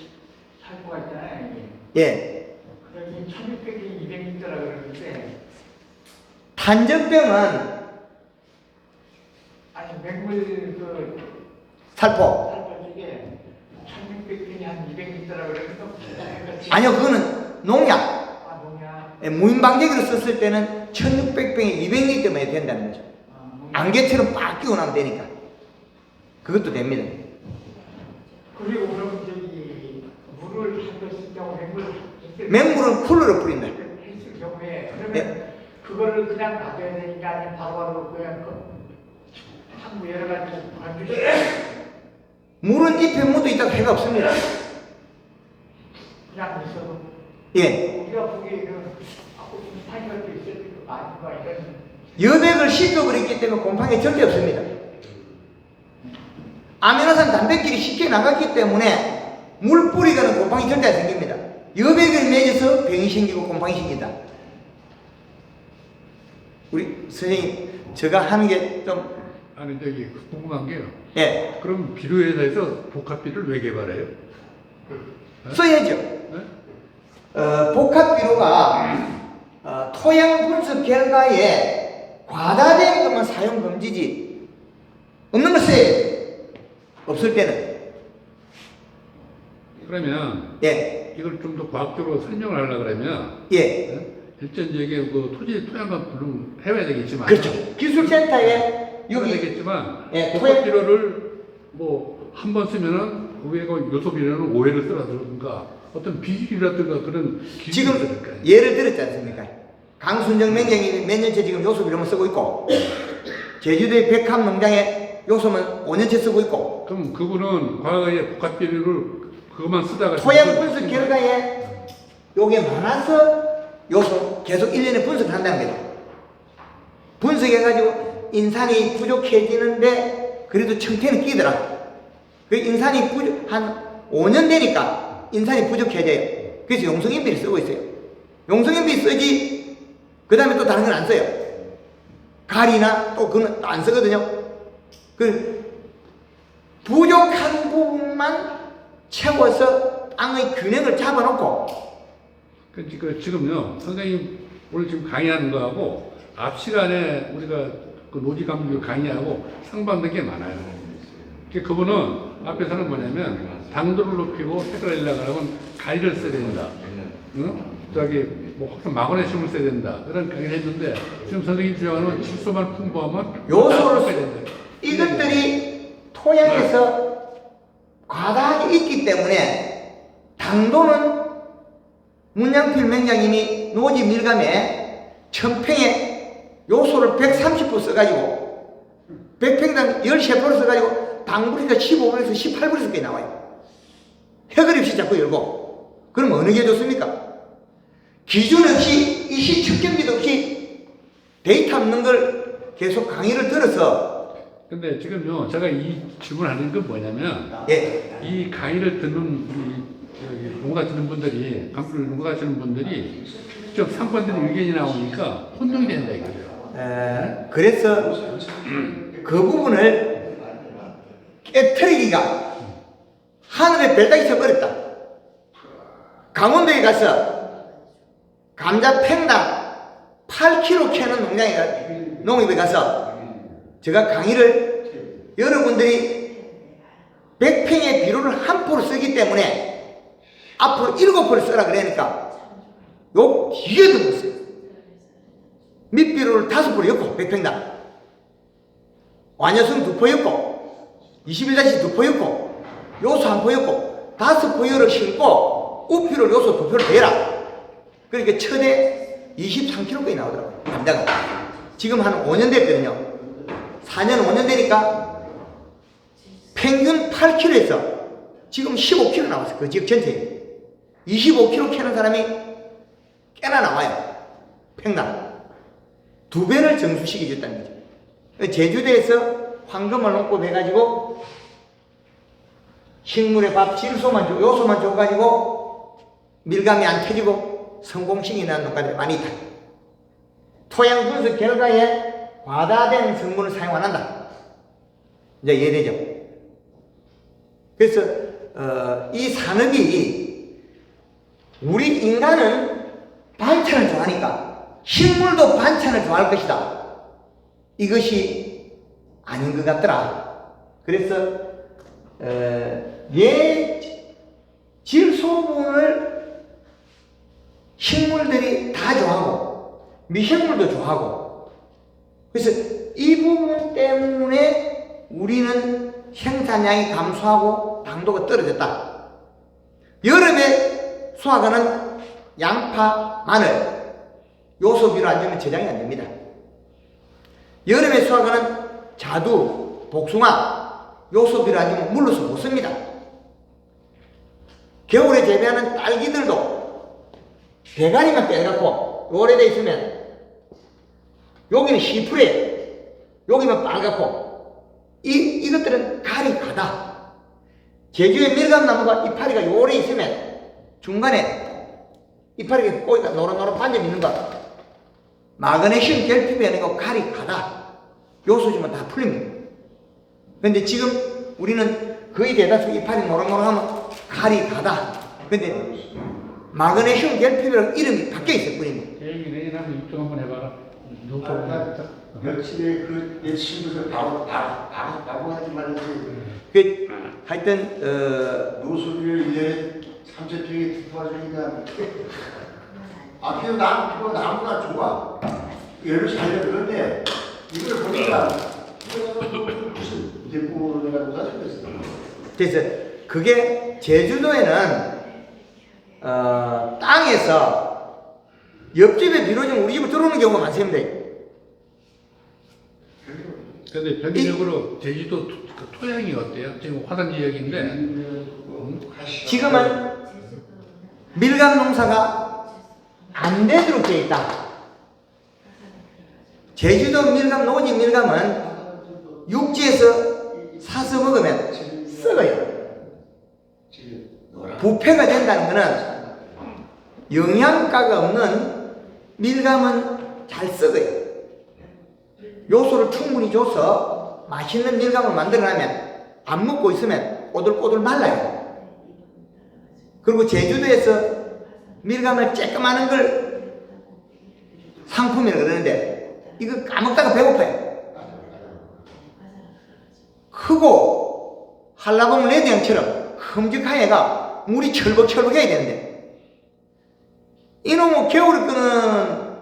살포가 있잖아요. 예. 그러니 1600이 200리터라 그러는데 탄저병은 아니 맹물 그 살포. 살포 중에 1600이 한 200리터라 그러는데 아니요, 그거는 농약. 농약. 예, 무인방제기로 썼을 때는 1600병에 200리터만 해도 된다는 거죠. 안개처럼 빡 끼고 나면 되니까. 그것도 됩니다. 그리고 그럼 물을 한번 쓰자고 맹물은 쿨러로 뿌린다. 했을 경우에 그러면 네. 그거를 그냥 놔둬야 되니까 아니면 바로바로 그냥 한국 여러 가지 관주시 물은 잎에 묻어 있다고 해가 없습니다. 그냥 있어도 예. 우리가 보기에 곰팡이 것도 있을 거 아닌가 이런 여백을 식혀버렸기 때문에 곰팡이 절대 없습니다. 아미노산 단백질이 쉽게 나갔기 때문에 물 뿌리가는 곰팡이 절대 안 생깁니다. 여백을 맺어서 병이 생기고 곰팡이 생긴다. 우리 선생님, 제가 하는 게 좀, 아니 저기 궁금한 게요. 예, 그럼 비료회사에서 복합비를 왜 개발해요? 써야죠. 네? 복합비료가 토양 분석 결과에 과다된 것만 사용 금지지, 없는 거 써야죠. 없을 때는. 그러면 예, 이걸 좀 더 과학적으로 설명을 하려고 그러면 예. 네? 일단 이게 그 토지 토양과 분을 해야 되겠지만 그렇죠. 기술센터에 해야 여기, 되겠지만 예, 복합 비료를 뭐 한 번 쓰면은 그 외에 요소 비료는 5회를 쓰라든가 어떤 비율이라든가 그런 기준이 지금 있어야 될까요? 예를 들었지 않습니까? 강순정 맹장이 몇 년째 지금 요소 비료만 쓰고 있고, 제주도의 백합 농장에 요소만 5년째 쓰고 있고, 그럼 그분은 과거에 복합 비료를 그것만 쓰다가 토양 분석 결과에 요게 많아서 요소 계속 1년에 분석을 한다는 거죠. 분석해가지고 인산이 부족해지는데 그래도 청태는 끼더라. 그 인산이 한 5년 되니까 인산이 부족해져요. 그래서 용성인비를 쓰고 있어요. 용성인비 쓰지, 그 다음에 또 다른 건 안 써요. 가리나 또 그건 안 쓰거든요. 그 부족한 부분만 채워서 땅의 균형을 잡아놓고. 그 지금요 선생님 오늘 지금 강의하는 거하고 앞 시간에 우리가 그 노지감독 강의하고 상반된 게 많아요. 그분은 앞에서는 뭐냐면 당도를 높이고 색깔을 내려고 하면 가위를 써야 된다. 응? 저기 뭐 혹시 마그네슘을 써야 된다. 그런 강의를 했는데 지금 선생님 주장하는 질소만 풍부하면 요소를 써야 된다. 이것들이 토양에서 과다하게 있기 때문에 당도는 문양필 맹장님이 노지 밀감에 1000평에 요소를 130% 써가지고 100평당 13% 써가지고 당분이가 15분에서 18분에서까지 나와요. 해결 없이 자꾸 열고. 그럼 어느 게 좋습니까? 기준 없이 일시 측정기도 없이 데이터 없는 걸 계속 강의를 들어서. 근데 지금요 제가 이 질문하는 건 뭐냐면 예. 이 강의를 듣는 농가 듣는 분들이 강의를 농가 하시는 분들이 직접 상권들의 의견이 나오니까 혼동이 된다 이거죠. 그래서 그 부분을 깨트리기가 하늘에 별따기 쳐 버렸다. 강원도에 가서 감자 팽당 8kg 캐는 농협에 가서 제가 강의를 여러분들이 100평의 비료를 한 포를 쓰기 때문에 앞으로 7포를 쓰라 그러니까 요 뒤에도 못 써요. 밑비료를 5포를 엮고 100평당 완효성 2포 엮고 21-2포 엮고 요소 1포 엮고 5포를 심고 우피를 요소 2포를 대라. 그러니까 최대 23kg까지 나오더라고요. 감자가 지금 한 5년 됐거든요. 4년 5년 되니까 평균 8kg에서 지금 15kg 나왔어요. 그 지역 전체에 25kg 캐는 사람이 꽤나 나와요. 평당 2배를 정수시켜줬다는 거죠. 제주도에서 황금을 농법 해가지고 식물의 밥 질소만 줘, 요소만 줘가지고 밀감이 안 터지고 성공식이 난 농가들이 많이 있다. 토양 분석 결과에 과다된 성분을 사용 안 한다. 이제 이해되죠? 그래서 이 산업이 우리 인간은 반찬을 좋아하니까 식물도 반찬을 좋아할 것이다. 이것이 아닌 것 같더라. 그래서 질소분을 식물들이 다 좋아하고 미생물도 좋아하고, 그래서 이 부분 때문에 우리는 생산량이 감소하고 당도가 떨어졌다. 여름에 수확하는 양파, 마늘 요소비로 안 주면 저장이 안 됩니다. 여름에 수확하는 자두, 복숭아 요소비로 안 주면 물러서 못 씁니다. 겨울에 재배하는 딸기들도 대가리만 빼갖고 오래돼 있으면 여기는 시프레, 여기만 빨갛고, 이것들은 갈이 가다. 제주의 밀감나무가 이파리가 요래 있으면 중간에 이파리가 꼬리가 노릇노릇 반점 있는 거, 마그네슘 결핍이 아니고 갈이 가다. 요소 주면 다 풀립니다. 근데 지금 우리는 거의 대다수 이파리 노릇노릇하면 갈이 가다. 근데 마그네슘 결핍이라는 이름이 바뀌어 있을 뿐입니다. 계획이 내일 한번 입증 한번 해봐라. 며칠에 내 친구들 바보 하지 말지. 하여튼 노수비를 1년에 3,000평에 투하주니까 피고 나무가 좋아. 얘를 잘 그런데 이걸 보니까 무슨 대꾸를 내가 못하겠어. 그래서 그게 제주도에는 땅에서 옆집에 비료좀 우리 집으로 들어오는 경우가 많습니다. 근데 평균적으로 제주도 토양이 어때요? 지금 화산 지역인데 지금은 밀감 농사가 안 되도록 되어 있다. 제주도 밀감, 노지 밀감은 육지에서 사서 먹으면 썩어요. 부패가 된다는 것은 영양가가 없는 밀감은 잘 썩어요. 요소를 충분히 줘서 맛있는 밀감을 만들어내면 안 먹고 있으면 꼬들꼬들 말라요. 그리고 제주도에서 밀감을 쬐끄마한 걸 상품이라고 그러는데 이거 까먹다가 배고파요. 크고 한라봉 레드향처럼 큼직한 애가 물이 철벅철벅해야 되는데 이놈의 겨울에 끄는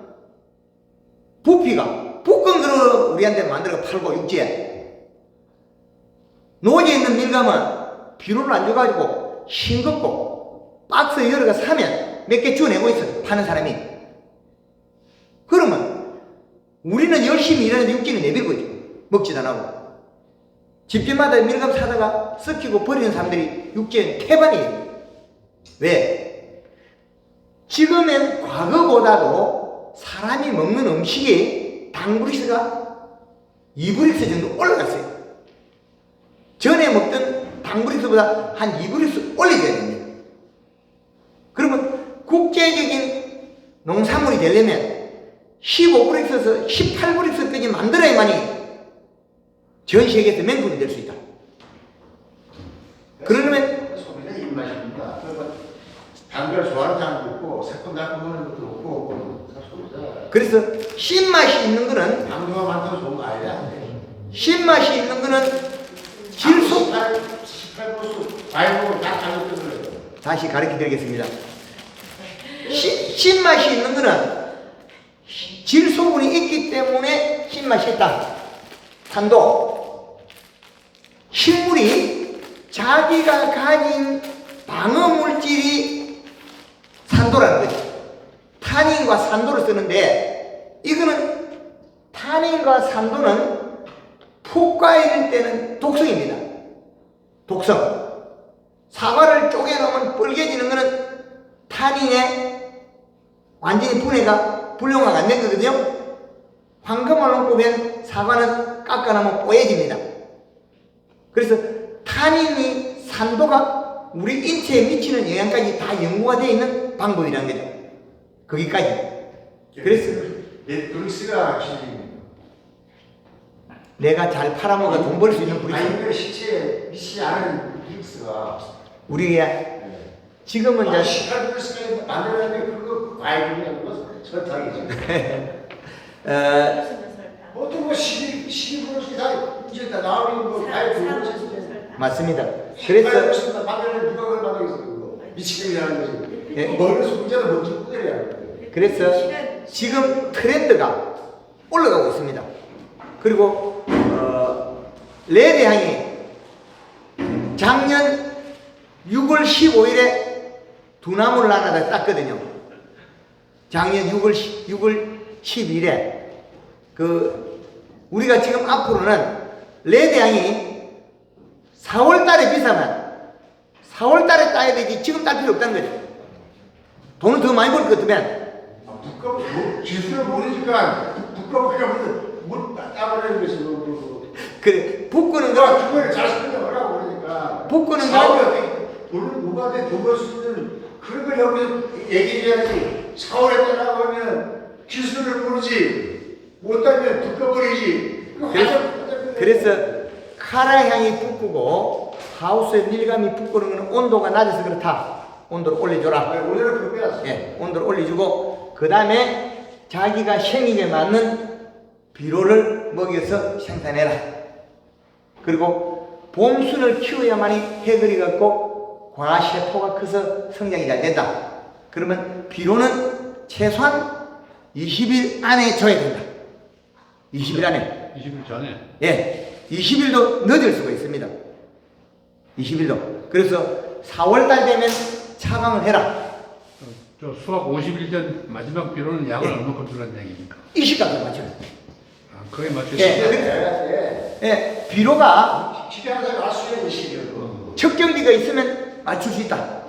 부피가 볶은 거를 우리한테 만들어 팔고 육지에, 노지에 있는 밀감은 비료를 안 줘가지고 싱겁고 박스에 여러 개 사면 몇 개 주워내고 있어, 파는 사람이. 그러면 우리는 열심히 일하는데 육지는 내밀고 있죠. 먹지도 안 하고. 집집마다 밀감 사다가 썩히고 버리는 사람들이 육지에 태반이에요. 왜? 지금은 과거보다도 사람이 먹는 음식이 당브릭스가 2브릭스 정도 올라갔어요. 전에 먹던 당브릭스보다 한 2브릭스 올려줘야 됩니다. 그러면 국제적인 농산물이 되려면 15브릭스에서 18브릭스까지 만들어야만이 전 세계에서 명품이 될 수 있다. 그러려면 소비자 입맛입니다. 단걸 좋아하는 사람도 있고 새콤달콤한 것도 없고 소비자. 그래서 신맛이 있는 거는 당도가 많다고 좋은 거 아니야? 신맛이 있는 거는 질소 18% 과일로 다 잘못된 거예요. 다시 가르쳐 드리겠습니다. 신맛이 있는 거는 질소분이 있기 때문에 신맛이 있다. 산도. 식물이 자기가 가진 방어 물질이 산도라는 거죠. 타닌과 산도를 쓰는데 이거는 타닌과 산도는 푹과일 때는 독성입니다. 독성. 사과를 쪼개놓으면 뻘개지는 거는 타닌에 완전히 분해가 불용화가 안 된 거거든요. 황금을 넣고 면 사과는 깎아놓으면 뽀얘집니다. 그래서 타닌이 산도가 우리 인체에 미치는 영향까지 다 연구가 되어 있는 방법이라는 거죠. 거기까지. 그래서 넷플릭스가 확실히 내가 잘 팔아먹어 돈 벌 수 있는 아니 브릭스. 그 시체에 미치지 않은 브릭스가 우리가 지금은 이제 시간 브릭스가 만들었는데 그거 과일이냐 그거 설탕이지. 보통 뭐 12% 다 이제 다 나오는 거 과일 그거 맞습니다. 그래서 만들면 누가 그걸 만들겠어 그거 미치겠냐는 거지. 예. 머리에서 문제는 뭔지 꾸려야 그래서 지금 트렌드가 올라가고 있습니다. 그리고 레드향이 작년 6월 15일에 두 나무를 하나 땄거든요. 작년 6월 12일에 우리가 지금 앞으로는 레드향이 4월 달에 비싸면 4월 달에 따야 되지 지금 딸 필요 없다는 거죠. 돈을 더 많이 벌 것 같으면 기술을 모르니까 두꺼우니까 물 따버리는 것이 그래 붓고는 거 그걸 잘 설명하라고 그러니까 붓고는 사업이 거 어떻게 돈을 누구한테 돈 벌 수 있는 그런 걸 여기서 얘기해야지. 4월에 떠나고 하면 기술을 모르지 못하면 두꺼버리지. 그래서 카라향이 붓고 하우스의 밀감이 붓고는 건 온도가 낮아서 그렇다. 온도를 올려줘라. 오늘은 그거 빼놨어. 예, 온도를 올려주고 그 다음에 자기가 생익에 맞는 비료를 먹여서 생산해라. 그리고 봄순을 키워야만이 해결이 갖고 과세포가 커서 성장이 잘 된다. 그러면 비료는 최소한 20일 안에 줘야 된다. 20일 안에. 20일 전에. 예, 20일도 늦을 수가 있습니다. 20일도. 그래서 4월달 되면 차광을 해라. 저 수확 50일 전 마지막 비료는 양을 얼마큼 주라는 얘기입니까? 이 시각에 맞춰요. 아, 그게 맞죠? 예, 예, 비료가 기대하다가 알수있는 시기요. 측정기가 있으면 맞출 수 있다.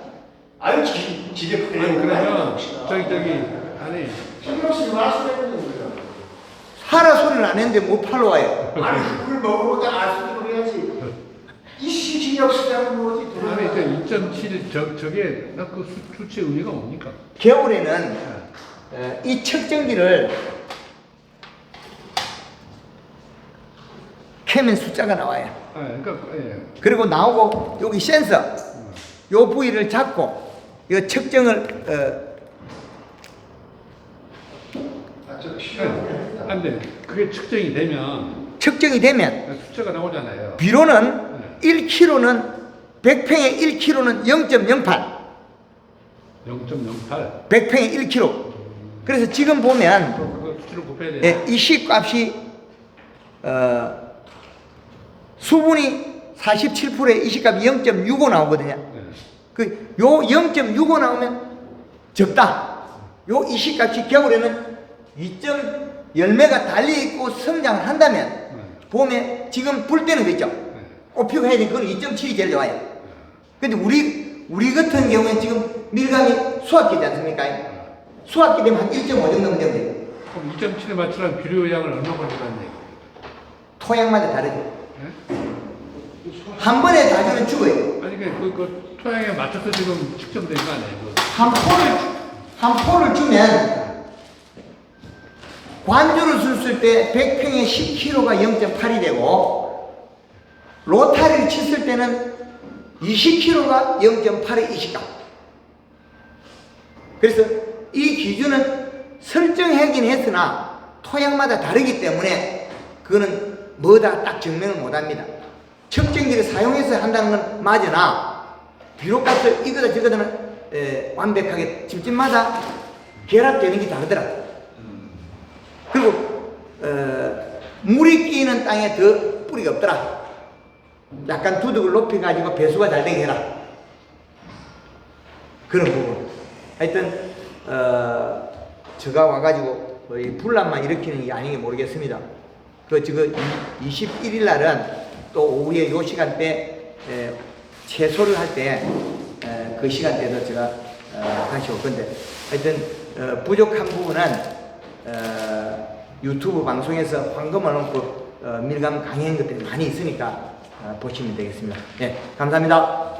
아유 기대 아니 그러면 아니 신경 쓰지 알수 있는 거예요. 사라 소리를 안 했는데 못 팔러 와요. 아니 그걸 먹으면 알 수 있는 거야지. 이 시기력 쓰자면 뭐지? 아니 2.7 저게 그 수치의 의미가 뭡니까? 겨울에는 이 측정기를 캐면 숫자가 나와요. 아, 그러니까 예. 그리고 나오고 여기 센서 요 부위를 잡고 이 측정을 안돼 그게 측정이 되면 측정이 되면 숫자가 나오잖아요. 비료는 1kg는 100평에 1kg는 0.08 0.08 100평에 1kg. 그래서 지금 보면 그거 수치를 곱해야 돼요. 예, 이 C값이 수분이 47%에 이 C값이 0.65 나오거든요. 그 요 0.65 나오면 적다. 요 이 C값이 겨울에는 2점 열매가 달려있고 성장을 한다면 봄에 지금 불 때는 거 있죠. 꽃피고 해야 되니까 그건 2.7이 제일 좋아요. 근데 우리 같은 경우에는 지금 밀감이 수확기지 않습니까? 수확기 되면 한 1.5 정도면 돼요. 그럼 2.7에 맞추려면 비료 양을 얼마나 주라는 얘기? 토양마다 다르죠. 예? 한 번에 다 주면 죽어요. 아니 그 토양에 맞춰서 지금 측정된 거 아니에요? 한 포를 주면 관주를 sus을 때 100평에 10kg가 0.8이 되고 로타리를 쳤을 때는 20kg가 0.8의 이시값. 그래서 이 기준은 설정하긴 했으나 토양마다 다르기 때문에 그거는 뭐다 딱 증명을 못합니다. 측정기를 사용해서 한다는 건 맞으나 비료값을 이거다 저거다는 완벽하게 집집마다 결합되는 게 다르더라. 그리고 물이 끼는 땅에 더 뿌리가 없더라. 약간 두둑을 높여가지고 배수가 잘 되게 해라. 그런 부분. 하여튼 제가 와가지고 이 분란만 일으키는 게 아닌 게 모르겠습니다. 지금 21일 날은 또 오후에 요 시간대 채소를 할 때 그 시간대도 제가 다시 올 건데 하여튼 부족한 부분은 유튜브 방송에서 황금을 넣고 밀감 강의한 것들이 많이 있으니까 보시면 되겠습니다. 네, 감사합니다.